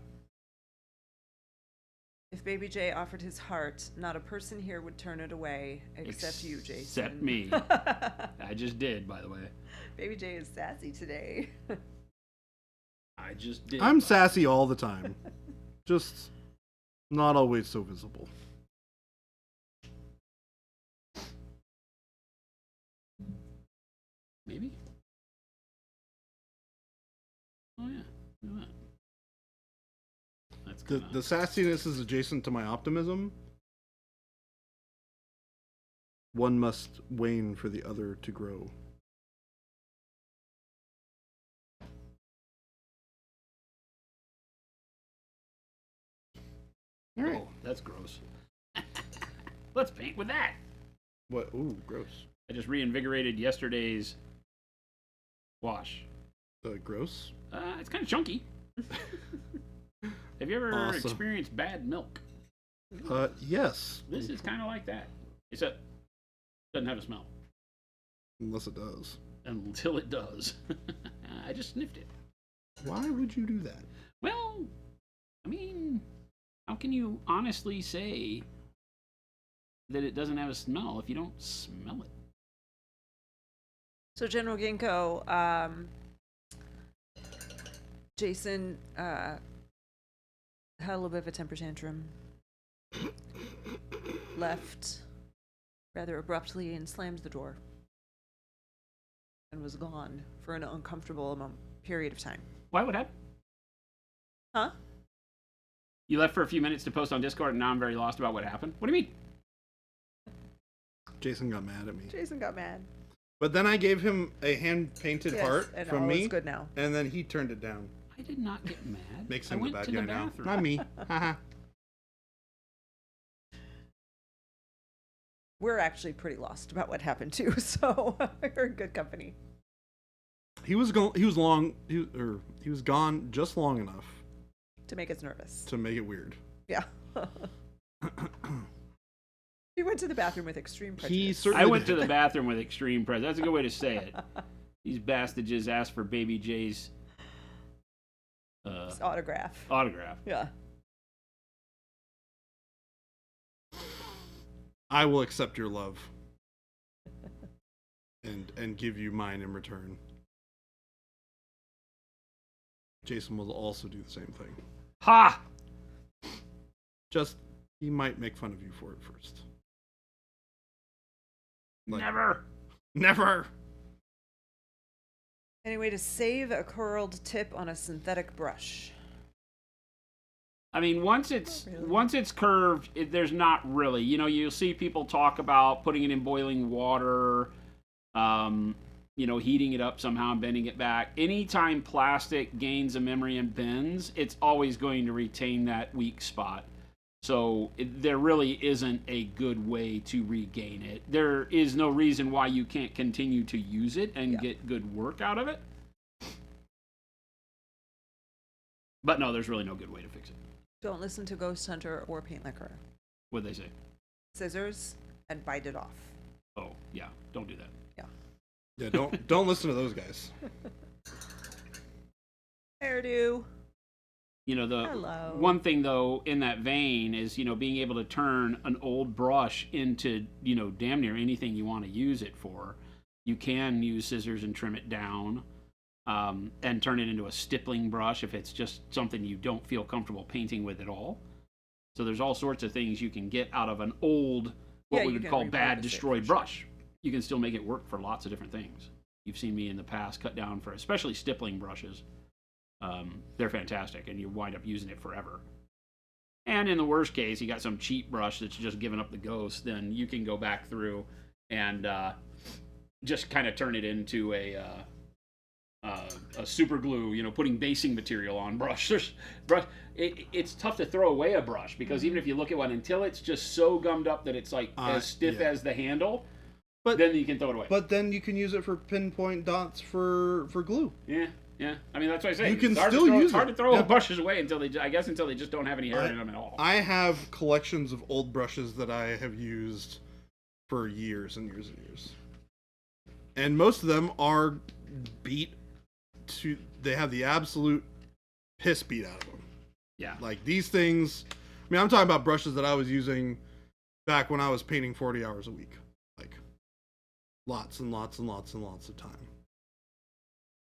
If Baby J offered his heart, not a person here would turn it away, except you, Jason. Except me. I just did, by the way. Baby J is sassy today. I just did. I'm sassy all the time. Just not always so visible. Maybe. Oh yeah. Look at that. That's The, kinda... the sassiness is adjacent to my optimism. One must wane for the other to grow. All right. Oh, that's gross. Let's paint with that. What? Ooh, gross. I just reinvigorated yesterday's wash. Gross. It's kind of chunky. Have you ever Awesome. experienced bad milk? Yes. This is kind of like that. Except doesn't have a smell Unless it does. until it does. I just sniffed it. Why would you do that? Well, I mean, how can you honestly say that it doesn't have a smell if you don't smell it? So General Ginkgo, Jason had a little bit of a temper tantrum. Left rather abruptly and slammed the door. And was gone for an uncomfortable period of time. Why would that? Huh? You left for a few minutes to post on Discord, and now I'm very lost about what happened. What do you mean? Jason got mad at me. Jason got mad. But then I gave him a hand-painted Yes, heart and from all me, is good now. and then he turned it down. I did not get mad. Makes I him the went bad to guy the now. bathroom. Not me. Haha. We're actually pretty lost about what happened too, so we're in good company. He was gone. He was long. He was gone just long enough To make us nervous. to make it weird. Yeah. He went to the bathroom with extreme prejudice. He certainly. I went to the bathroom with extreme pressure. That's a good way to say it. These bastards asked for Baby J's His autograph. autograph. Yeah. I will accept your love, and give you mine in return. Jason will also do the same thing. Ha! Just he might make fun of you for it first. Like, Never. Never. Any way to save a curled tip on a synthetic brush? I mean, once it's Not really. once it's curved, there's not really. You know, you'll see people talk about putting it in boiling water. heating it up somehow and bending it back. Anytime plastic gains a memory and bends, it's always going to retain that weak spot. So there really isn't a good way to regain it. There is no reason why you can't continue to use it and get good work out of it. But no, there's really no good way to fix it. Don't listen to Ghost Hunter or Paint Liquor. What'd they say? Scissors and bite it off. Oh, yeah. Don't do that. Yeah, don't listen to those guys. Hairdo. The one thing though in that vein is being able to turn an old brush into damn near anything you want to use it for. You can use scissors and trim it down, and turn it into a stippling brush if it's just something you don't feel comfortable painting with at all. So there's all sorts of things you can get out of an old, what we would call bad destroyed brush. You can still make it work for lots of different things. You've seen me in the past cut down for especially stippling brushes. They're fantastic, and you wind up using it forever. And in the worst case, you got some cheap brush that's just giving up the ghost, then you can go back through and just kind of turn it into a super glue, putting basing material on brush. It's tough to throw away a brush, because even if you look at one, until it's just so gummed up that it's like as stiff as the handle, then you can throw it away. But then you can use it for pinpoint dots for glue. Yeah, I mean, that's what I say. You can still use it. It's hard to throw brushes away until they just don't have any hair in them at all. I have collections of old brushes that I have used for years and years and years. And most of them are beat to... They have the absolute piss beat out of them. Yeah. Like, these things... I mean, I'm talking about brushes that I was using back when I was painting 40 hours a week. Like, lots and lots and lots and lots of time.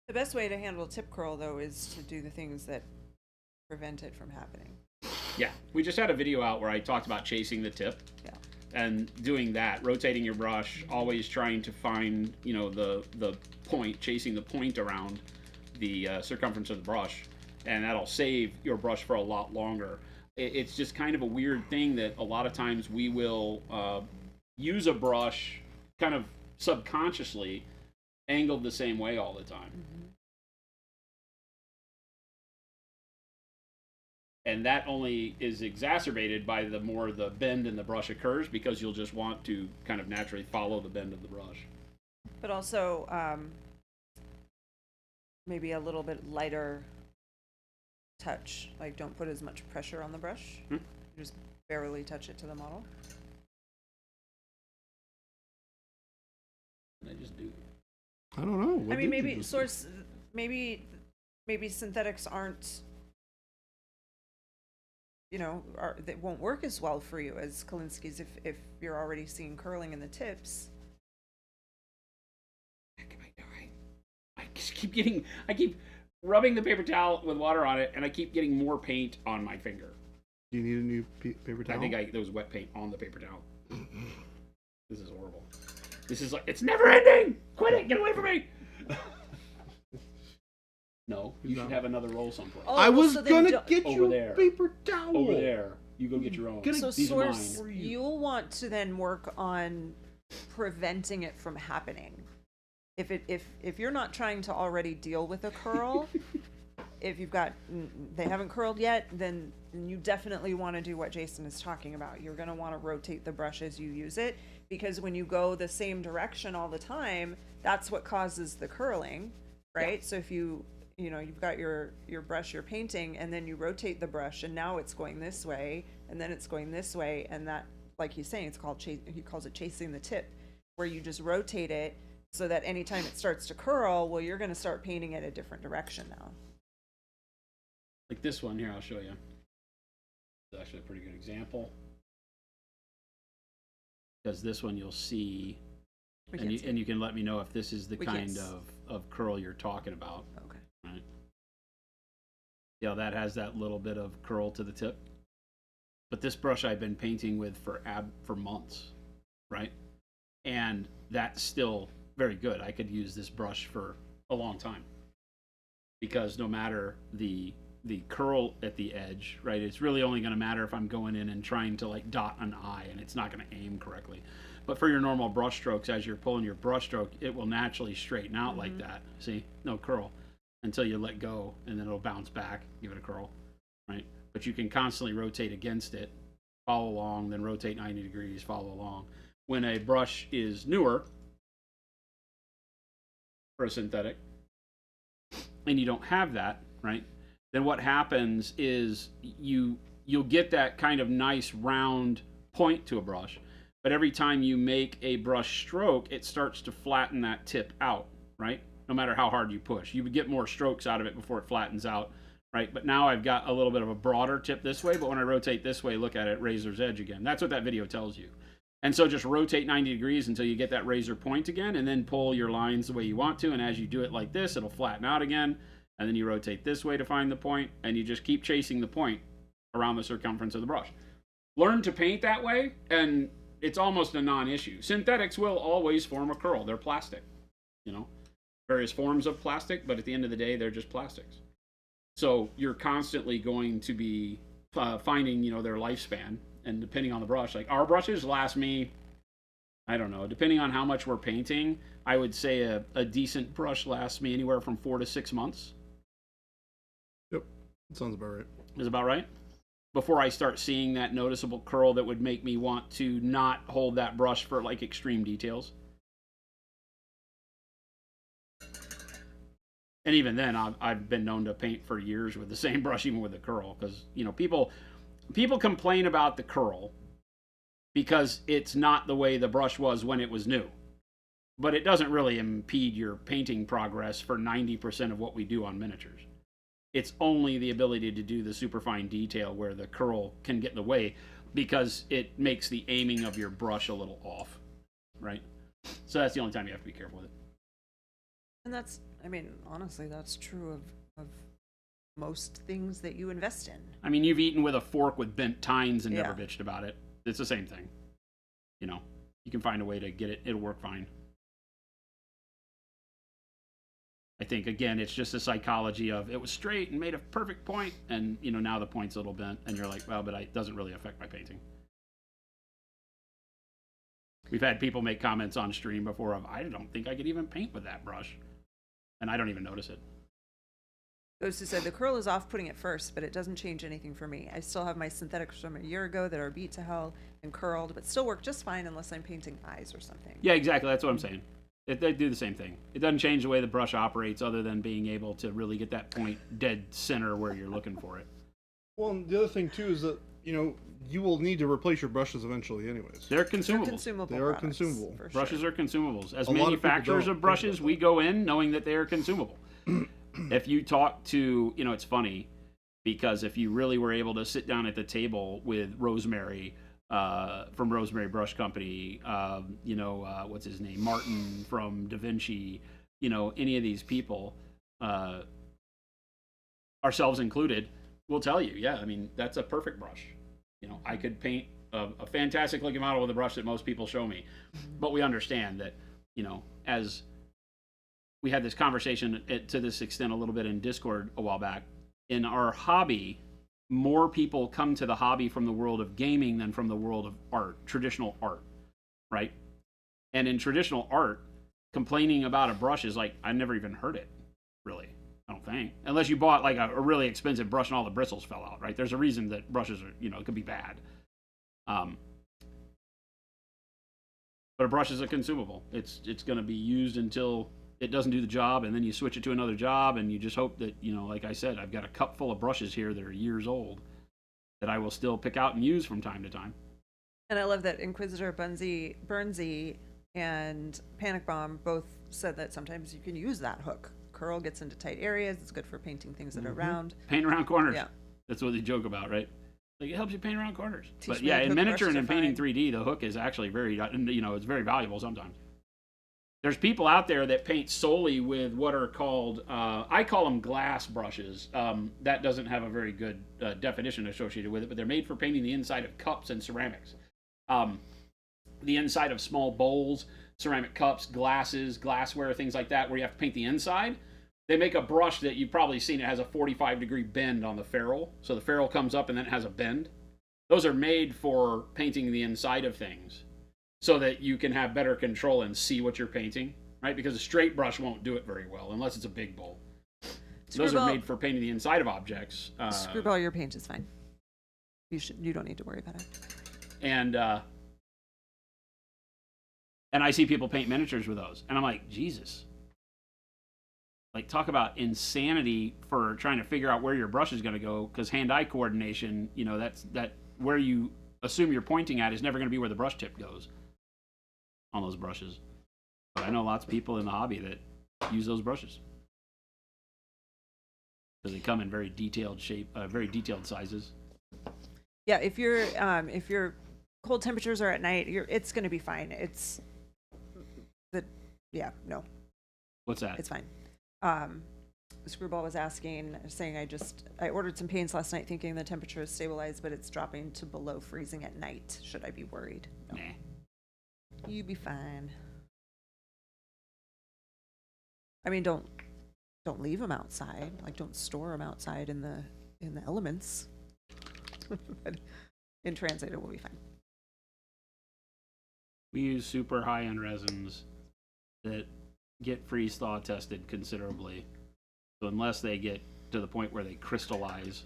The best way to handle tip curl, though, is to do the things that prevent it from happening. Yeah, we just had a video out where I talked about chasing the tip. Yeah. And doing that, rotating your brush, always trying to find, the point, chasing the point around the circumference of the brush, and that'll save your brush for a lot longer. It's just kind of a weird thing that a lot of times we will use a brush kind of subconsciously angled the same way all the time. And that only is exacerbated by the more the bend in the brush occurs, because you'll just want to kind of naturally follow the bend of the brush. But also, maybe a little bit lighter touch. Like, don't put as much pressure on the brush. Just barely touch it to the model. And I just do. I don't know. I mean, maybe synthetics aren't, that won't work as well for you as Kolinsky's if you're already seeing curling in the tips. I keep rubbing the paper towel with water on it, and I keep getting more paint on my finger. Do you need a new paper towel? I think there was wet paint on the paper towel. This is horrible. This is like, it's never ending! Quit it! Get away from me! No, you should have another roll someplace. I was gonna get you there. a paper towel. Over there. You go get your own. So These are Source, mine. you'll want to then work on preventing it from happening. If you're not trying to already deal with a curl, if they haven't curled yet, then you definitely want to do what Jason is talking about. You're going to want to rotate the brush as you use it, because when you go the same direction all the time, that's what causes the curling, right? Yeah. So if you've got your brush you're painting, and then you rotate the brush, and now it's going this way, and then it's going this way, and that, like he's saying, he calls it chasing the tip, where you just rotate it so that anytime it starts to curl, well, you're going to start painting it a different direction now. Like this one here, I'll show you. It's actually a pretty good example. Because this one you'll see, and you can let me know if this is the kind of curl you're talking about. Okay. Right. Yeah, that has that little bit of curl to the tip. But this brush I've been painting with for months, right? And that's still very good. I could use this brush for a long time, because no matter the curl at the edge, right, it's really only going to matter if I'm going in and trying to like dot an eye, and it's not going to aim correctly. But for your normal brush strokes, as you're pulling your brush stroke, it will naturally straighten out like that. See, no curl until you let go, and then it'll bounce back, give it a curl, right? But you can constantly rotate against it, follow along, then rotate 90 degrees, follow along. When a brush is newer for a synthetic, and you don't have that, right? Then what happens is you'll get that kind of nice round point to a brush, but every time you make a brush stroke, it starts to flatten that tip out, right? No matter how hard you push, you would get more strokes out of it before it flattens out, right? But now I've got a little bit of a broader tip this way, but when I rotate this way, look at it, razor's edge again. That's what that video tells you. And so just rotate 90 degrees until you get that razor point again, and then pull your lines the way you want to, and as you do it like this, it'll flatten out again, and then you rotate this way to find the point, and you just keep chasing the point around the circumference of the brush. Learn to paint that way, and it's almost a non-issue. Synthetics will always form a curl. They're plastic, you know, various forms of plastic, but at the end of the day, they're just plastics. So you're constantly going to be finding, you know, their lifespan, and depending on the brush, like our brushes last me, I don't know, depending on how much we're painting, I would say a decent brush lasts me anywhere from 4 to 6 months. Yep, that sounds about right. Is about right? Before I start seeing that noticeable curl that would make me want to not hold that brush for like extreme details. And even then, I've been known to paint for years with the same brush, even with the curl, because, you know, people complain about the curl because it's not the way the brush was when it was new. But it doesn't really impede your painting progress for 90% of what we do on miniatures. It's only the ability to do the superfine detail where the curl can get in the way, because it makes the aiming of your brush a little off, right? So that's the only time you have to be careful with it. And that's, I mean, honestly, that's true of most things that you invest in. I mean, you've eaten with a fork with bent tines and never bitched about it. It's the same thing. You know, you can find a way to get it. It'll work fine. I think, again, it's just the psychology of it was straight and made a perfect point, and, you know, now the point's a little bent, and you're like, well, but it doesn't really affect my painting. We've had people make comments on stream before of, I don't think I could even paint with that brush, and I don't even notice it. Ghost who said, the curl is off-putting at first, but it doesn't change anything for me. I still have my synthetics from a year ago that are beat to hell and curled, but still work just fine unless I'm painting eyes or something. Yeah, exactly. That's what I'm saying. They do the same thing. It doesn't change the way the brush operates, other than being able to really get that point dead center where you're looking for it. Well, and the other thing too is that, you know, you will need to replace your brushes eventually anyways. They're consumable. They are consumable. Brushes are consumables. As A lot of manufacturers people of brushes, we go in knowing that they are consumable. If you talk to, you know, it's funny, because if you really were able to sit down at the table with Rosemary, from Rosemary Brush Company, you know, what's his name, Martin from Da Vinci, you know, any of these people, ourselves included, will tell you, yeah, I mean, that's a perfect brush. You know, I could paint a fantastic looking model with a brush that most people show me, but we understand that, you know, as we had this conversation to this extent a little bit in Discord a while back, in our hobby, more people come to the hobby from the world of gaming than from the world of art, traditional art, right? And in traditional art, complaining about a brush is like, I never even heard it, really, I don't think. Unless you bought like a really expensive brush and all the bristles fell out, right? There's a reason that brushes are, you know, it could be bad. But a brush is a consumable. It's going to be used until it doesn't do the job, and then you switch it to another job, and you just hope that, you know, like I said, I've got a cup full of brushes here that are years old that I will still pick out and use from time to time. And I love that Inquisitor Burnsy and Panic Bomb both said that sometimes you can use that hook. Curl gets into tight areas. It's good for painting things that are round. Paint around corners. Yeah. That's what they joke about, right? Like, it helps you paint around corners. Teach But me yeah, to in hook miniature and brushes in are painting fine. 3D, the hook is actually very, you know, it's very valuable sometimes. There's people out there that paint solely with what are called, I call them glass brushes. That doesn't have a very good definition associated with it, but they're made for painting the inside of cups and ceramics. The inside of small bowls, ceramic cups, glasses, glassware, things like that, where you have to paint the inside. They make a brush that you've probably seen. It has a 45-degree bend on the ferrule. So the ferrule comes up and then it has a bend. Those are made for painting the inside of things. so that you can have better control and see what you're painting, right? Because a straight brush won't do it very well unless it's a big bowl. Those are made for painting the inside of objects. Screwball, your paint is fine. You don't need to worry about it. And I see people paint miniatures with those, and I'm like, Jesus. Like, talk about insanity for trying to figure out where your brush is going to go, because hand-eye coordination, you know, that where you assume you're pointing at is never going to be where the brush tip goes on those brushes. But I know lots of people in the hobby that use those brushes because they come in very detailed very detailed sizes. Yeah, if your cold temperatures are at night, it's going to be fine. No. What's that? It's fine. Screwball was saying I ordered some paints last night thinking the temperature is stabilized, but it's dropping to below freezing at night. Should I be worried? No. Nah. You be fine. I mean, don't leave them outside. Like, don't store them outside in the elements. But in transit, it will be fine. We use super high-end resins that get freeze thaw tested considerably. So unless they get to the point where they crystallize,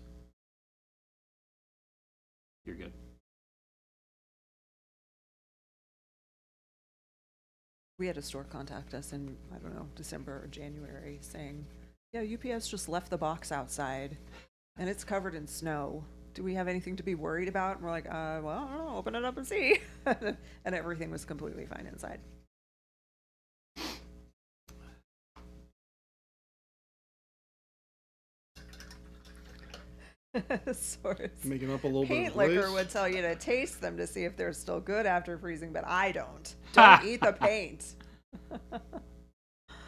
you're good. We had a store contact us in, I don't know, December or January saying, yeah, UPS just left the box outside and it's covered in snow. Do we have anything to be worried about? And we're like, well, I don't know, open it up and see. And everything was completely fine inside. Making up a little Paint bit of liquor voice. would tell you to taste them to see if they're still good after freezing, but I don't. Don't eat the paint.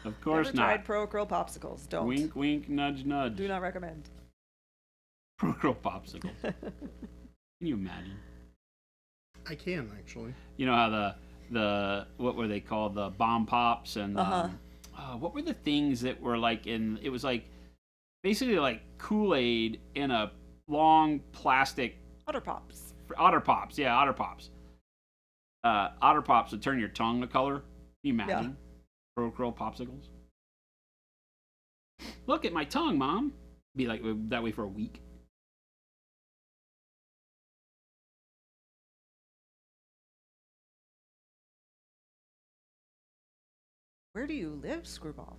Of course Never not. tried Pro Acryl popsicles. Don't. Wink, wink, nudge, nudge. Do not recommend. Pro Acryl popsicles. Can you imagine? I can, actually. You know how the what were they called? The bomb pops and what were the things that were like it was like basically like Kool-Aid in a long plastic Otter Pops. Otter Pops, yeah, Otter Pops. Otter Pops would turn your tongue the color. Can you imagine? Pro Acryl popsicles. Look at my tongue, Mom. Be like that way for a week. Where do you live, Screwball?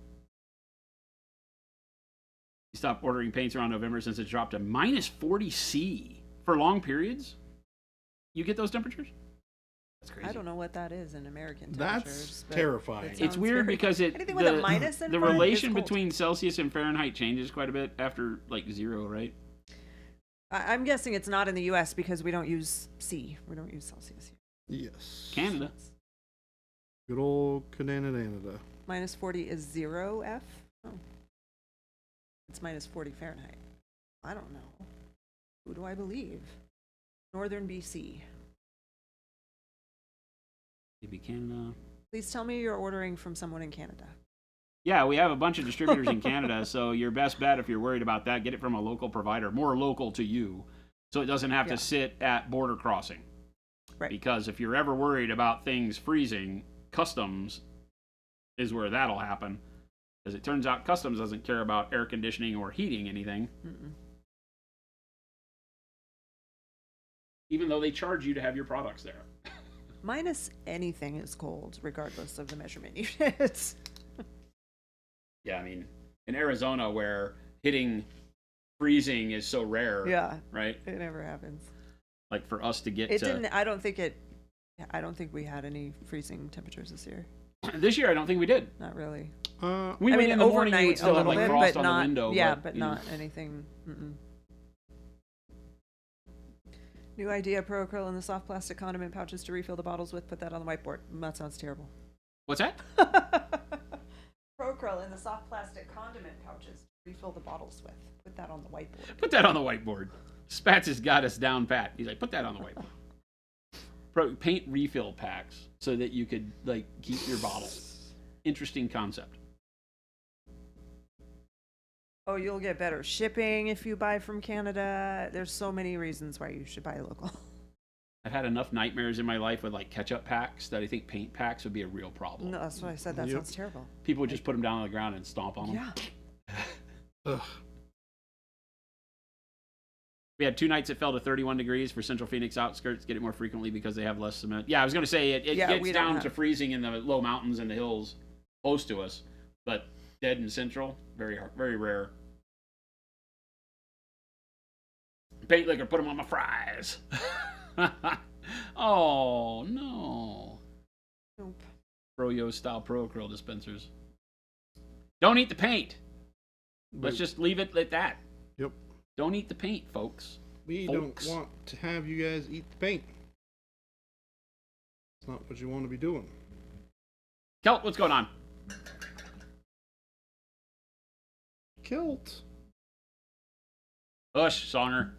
You stopped ordering paints around November since it dropped to minus 40 C for long periods. You get those temperatures? That's crazy. I don't know what that is in American temperatures. That's terrifying. It's weird because anything with a minus in the front relation is cold. between Celsius and Fahrenheit changes quite a bit after like 0, right? I'm guessing it's not in the U.S. because we don't use C. We don't use Celsius here. Yes. Canada. Good old Canada. Minus 40 is 0 F? Oh. It's minus 40 Fahrenheit. I don't know. Who do I believe? Northern BC. Maybe Canada. Please tell me you're ordering from someone in Canada. Yeah, we have a bunch of distributors in Canada, so your best bet if you're worried about that, get it from a local provider, more local to you, so it doesn't have to sit at border crossing. Right. Because if you're ever worried about things freezing, customs is where that'll happen. As it turns out, customs doesn't care about air conditioning or heating anything. Mm-mm. Even though they charge you to have your products there. Minus anything is cold, regardless of the measurement units. Yeah, I mean, in Arizona where hitting freezing is so rare. Yeah. Right? It never happens. Like for us to get It didn't, I don't think we had any freezing temperatures this year. This year, I don't think we did. Not really. We went in the morning, you would overnight still a have little like bit, frost but on not, the window. yeah, but but not anything. Mm-mm. New idea, Pro Acryl in the soft plastic condiment pouches to refill the bottles with. Put that on the whiteboard. That sounds terrible. What's that? Pro Acryl in the soft plastic condiment pouches to refill the bottles with. Put that on the whiteboard. Put that on the whiteboard. Spats has got us down pat. He's like, put that on the whiteboard. Paint refill packs so that you could like keep your bottles. Interesting concept. Oh, you'll get better shipping if you buy from Canada. There's so many reasons why you should buy local. I've had enough nightmares in my life with like ketchup packs that I think paint packs would be a real problem. No, that's what I said. That sounds terrible. People would just put them down on the ground and stomp on them. Yeah. Ugh. We had 2 nights it fell to 31 degrees for Central Phoenix outskirts. Get it more frequently because they have less cement. Yeah, I was going to say it gets down to freezing in the low mountains and the hills close to us, but dead in Central, very rare. Paint liquor, put them on my fries. Oh no. Nope. Froyo style Pro Acryl dispensers. Don't eat the paint. Let's just leave it at that. Yep. Don't eat the paint, folks. We don't want to have you guys eat the paint. It's not what you want to be doing. Kelt, what's going on? Kilt. Hush, Songer.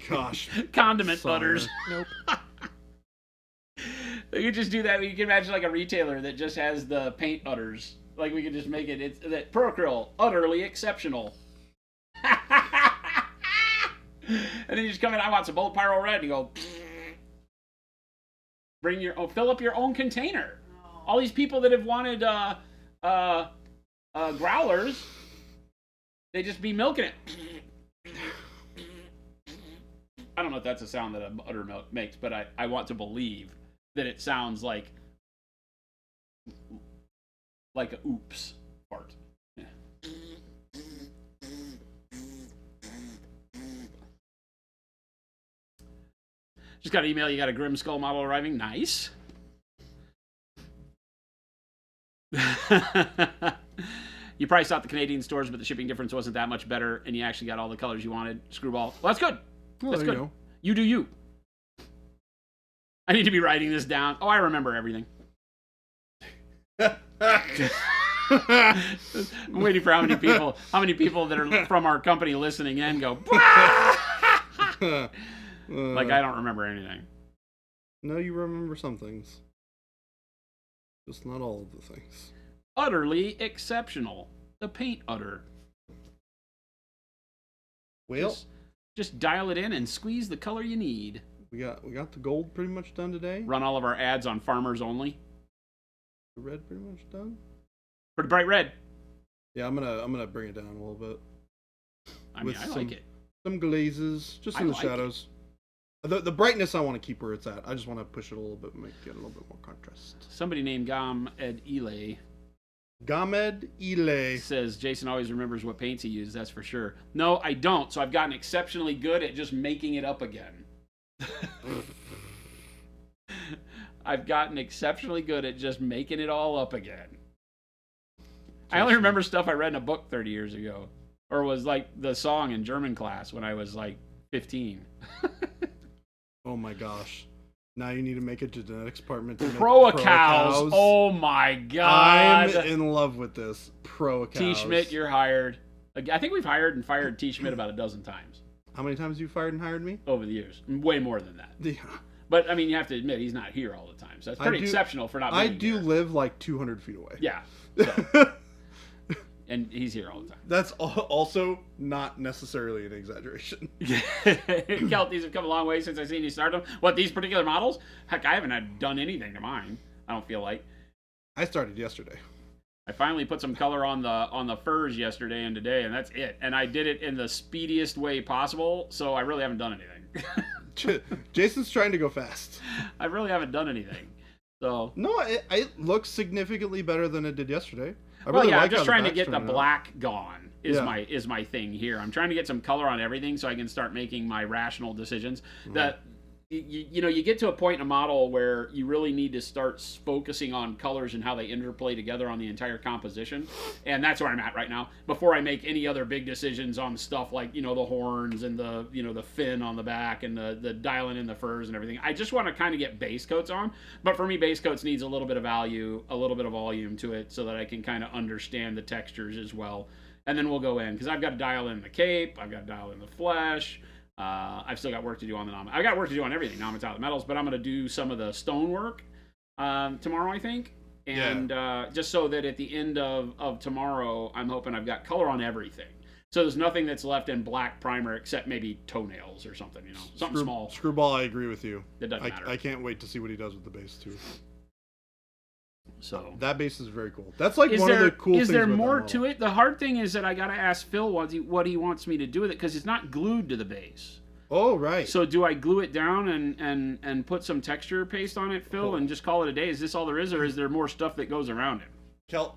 Gosh. Condiment Songer. butters. Nope. You could just do that. You can imagine like a retailer that just has the paint utters. Like we could just make it's that Pro Acryl, utterly exceptional. And then you just come in, I want some bold pyro red, and you go, fill up your own container. All these people that have wanted growlers, they just be milking it. I don't know if that's a sound that a buttermilk makes, but I want to believe that it sounds like a oops fart. Yeah. Just got an email. You got a Grim Skull model arriving. Nice. You priced out the Canadian stores, but the shipping difference wasn't that much better, and you actually got all the colors you wanted. Screwball. Well, that's good. Well, that's good. You go. You do you. I need to be writing this down. Oh, I remember everything. I'm waiting for how many people that are from our company listening in go, like I don't remember anything. No, you remember some things. Just not all of the things. Utterly exceptional. The paint utter. Well, just dial it in and squeeze the color you need. we got the gold pretty much done today. Run all of our ads on farmers only. The red pretty much done. Pretty bright red. Yeah, I'm gonna bring it down a little bit. I mean, I like it. Some glazes, just in I the like shadows. The brightness I want to keep where it's at. I just want to push it a little bit, make it a little bit more contrast. Somebody named Gam Ed Ile Gamed Ile says Jason always remembers what paints he used. That's for sure. No, I don't. So I've gotten exceptionally good at just making it up again. I've gotten exceptionally good at just making it all up again. I only remember stuff I read in a book 30 years ago, or was like the song in German class when I was like 15. Oh my gosh. Now you need to make a genetics department to make Pro-Cows. Oh my god. I'm in love with this. Pro-Cows. T. Schmidt, you're hired. I think we've hired and fired T. Schmidt about a dozen times. How many times have you fired and hired me? Over the years. Way more than that. Yeah. But, I mean, you have to admit, he's not here all the time. So that's pretty exceptional for not being I here. do live like 200 feet away. Yeah. So. And he's here all the time. That's also not necessarily an exaggeration. Kelt, these have come a long way since I've seen you start them. What, these particular models? Heck, I haven't done anything to mine. I don't feel like. I started yesterday. I finally put some color on the furs yesterday and today, and that's it. And I did it in the speediest way possible, so I really haven't done anything. Jason's trying to go fast. I really haven't done anything. So no, it looks significantly better than it did yesterday. I'm just trying to get the black gone is my thing here. I'm trying to get some color on everything so I can start making my rational decisions. Mm-hmm. That you get to a point in a model where you really need to start focusing on colors and how they interplay together on the entire composition, and that's where I'm at right now. Before I make any other big decisions on stuff like the horns and the fin on the back and the dialing in the furs and everything, I just want to kind of get base coats on. But for me, base coats needs a little bit of value, a little bit of volume to it, so that I can kind of understand the textures as well. And then we'll go in because I've got to dial in the cape, I've got to dial in the flesh. I've still got work to do on the I've got work to do on everything, non-metallic metals, but I'm going to do some of the stone work tomorrow, I think. And just so that at the end of tomorrow, I'm hoping I've got color on everything. So there's nothing that's left in black primer except maybe toenails or something, something small. Screwball, I agree with you. It doesn't matter. I can't wait to see what he does with the base too. So that base is very cool. That's like one of the cool things. Is there more to it? The hard thing is that I got to ask Phil what he wants me to do with it because it's not glued to the base. Oh, right. So do I glue it down and put some texture paste on it, Phil, and just call it a day? Is this all there is, or is there more stuff that goes around it?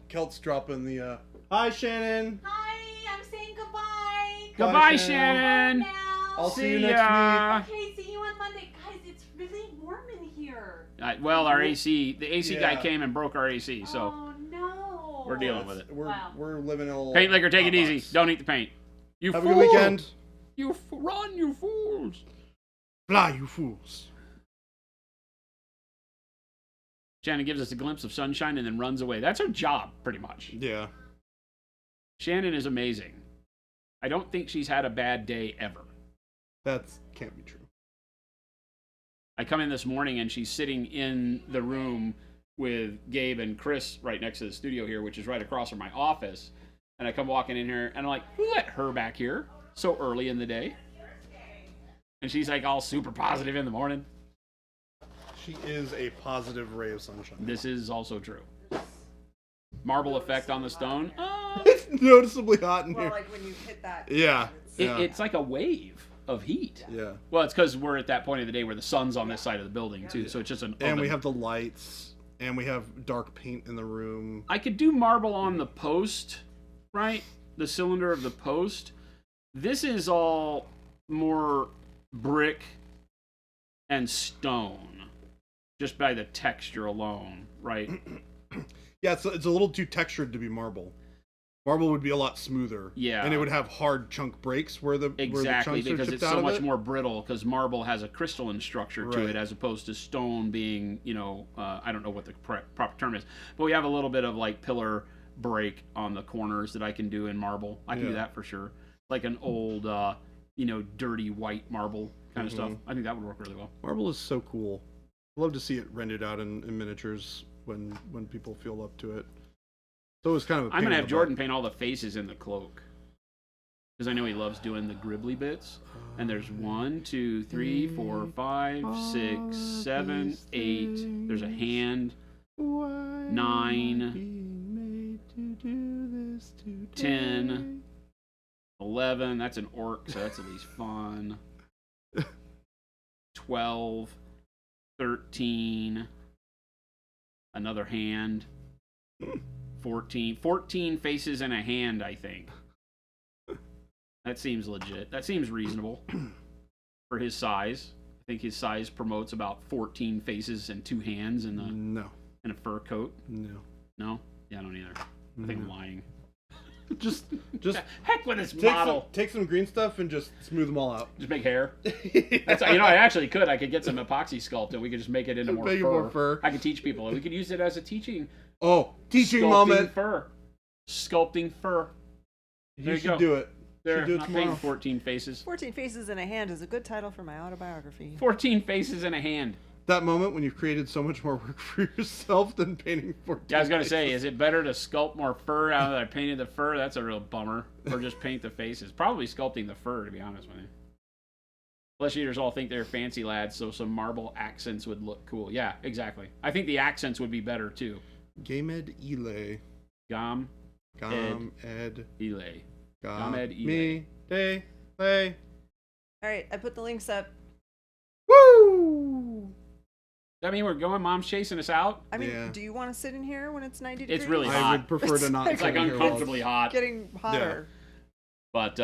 Kelt's dropping the. Hi, Shannon. Hi, I'm saying goodbye. Goodbye, Shannon. I'll see you next week. Okay, see you on Monday. Guys, it's really warm in here. Well, our AC, the AC guy came and broke our AC, so Oh, no. we're dealing with it. We're living in a little Paint liquor, take it easy. Don't eat the paint. You Have fool. a good weekend. Run, you fools. Fly, you fools. Shannon gives us a glimpse of sunshine and then runs away. That's her job, pretty much. Yeah. Shannon is amazing. I don't think she's had a bad day ever. That can't be true. I come in this morning and she's sitting in the room with Gabe and Chris right next to the studio here, which is right across from my office. And I come walking in here and I'm like, who let her back here so early in the day? And she's like all super positive in the morning. She is a positive ray of sunshine. This is also true. Marble effect on the stone. It's noticeably hot in here. Well, like when you hit that. Yeah. It's like a wave of heat. Yeah. Well, it's because we're at that point of the day where the sun's on this side of the building too, so it's just an oven. And we have the lights, and we have dark paint in the room. I could do marble on the post, right? The cylinder of the post. This is all more brick and stone, just by the texture alone, right? Yeah, it's a little too textured to be marble. Marble would be a lot smoother. Yeah. And it would have hard chunk breaks where the Exactly, chunks are because chipped it's out so of much it. more brittle, because marble has a crystalline structure to Right. it, as opposed to stone being, I don't know what the proper term is, but we have a little bit of like pillar break on the corners that I can do in marble. I can do that for sure. Like an old, dirty white marble kind of stuff. I think that would work really well. Marble is so cool. I love to see it rendered out in miniatures when people feel up to it. So it was kind of a I'm pain going to in have the Jordan butt. paint all the faces in the cloak. Because I know he loves doing the gribbly bits. And there's 1, 2, 3, 4, 5, 6, 7, 8. There's a hand. 9, 10, 11. That's an orc, so that's at least fun. 12, 13. Another hand. 14 faces and a hand, I think. That seems legit. That seems reasonable for his size. I think his size promotes about 14 faces and 2 hands in a fur coat. No? Yeah, I don't either. I think I'm lying. Just Heck with this model. take some green stuff and just smooth them all out. Just make hair. That's I actually could. I could get some epoxy sculpt and we could just make it into more fur. I could teach people. We could use it as a teaching. Oh, teaching Sculpting moment. Fur. Sculpting fur. There You should do it. There, Should do it not tomorrow. painting 14 faces. 14 Faces in a Hand is a good title for my autobiography. 14 faces and a hand. That moment when you've created so much more work for yourself than painting 14 Yeah, I was going to faces. say, is it better to sculpt more fur now that I painted the fur? That's a real bummer. Or just paint the faces. Probably sculpting the fur, to be honest with you. Flesh eaters all think they're fancy lads, so some marble accents would look cool. Yeah, exactly. I think the accents would be better, too. Gamed Ile. Gom, Ed. Elay. Gamed Ile. Me. Day. Lay. All right, I put the links up. Woo! Does that mean we're going? Mom's chasing us out? I mean, Yeah. do you want to sit in here when it's 90 degrees? It's really I hot. would prefer to not. It's like sit here while uncomfortably hot. Getting hotter. But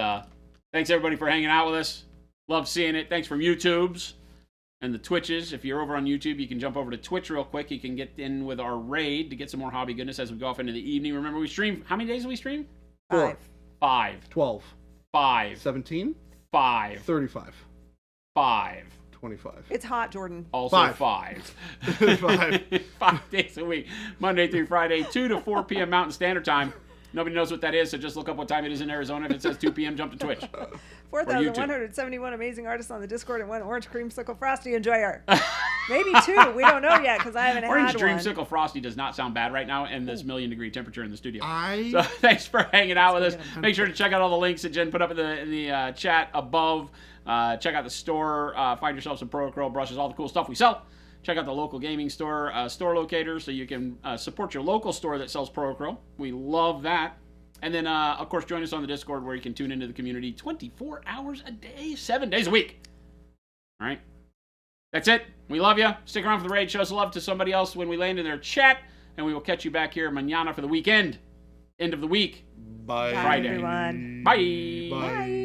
thanks everybody for hanging out with us. Love seeing it. Thanks from YouTubes and the Twitches. If you're over on YouTube, you can jump over to Twitch real quick. You can get in with our raid to get some more hobby goodness as we go off into the evening. Remember, we stream. How many days do we stream? 5. 5. 12. 5. 17. 5. 35. 5. 25. It's hot, Jordan. Also 5. 5. 5 days a week. Monday through Friday, 2 to 4 p.m. Mountain Standard Time. Nobody knows what that is, so just look up what time it is in Arizona. If it says 2 p.m., jump to Twitch. 4,171 amazing artists on the Discord and 1 orange creamsicle frosty enjoyer. Maybe 2. We don't know yet because I haven't Orange had one. Dreamsicle Frosty does not sound bad right now in this 1,000,000-degree temperature in the studio. I So thanks for hanging out with us. Make sure to check out all the links that Jen put up in the chat above. Check out the store. Find yourself some Pro Acryl brushes, all the cool stuff we sell. Check out the local gaming store, store locator, so you can support your local store that sells Pro Acryl. We love that. And then, of course, join us on the Discord where you can tune into the community 24 hours a day, 7 days a week. All right? That's it. We love you. Stick around for the raid. Show some love to somebody else when we land in their chat. And we will catch you back here mañana for the weekend. End of the week. Bye. Bye, Friday. everyone. Bye. Bye.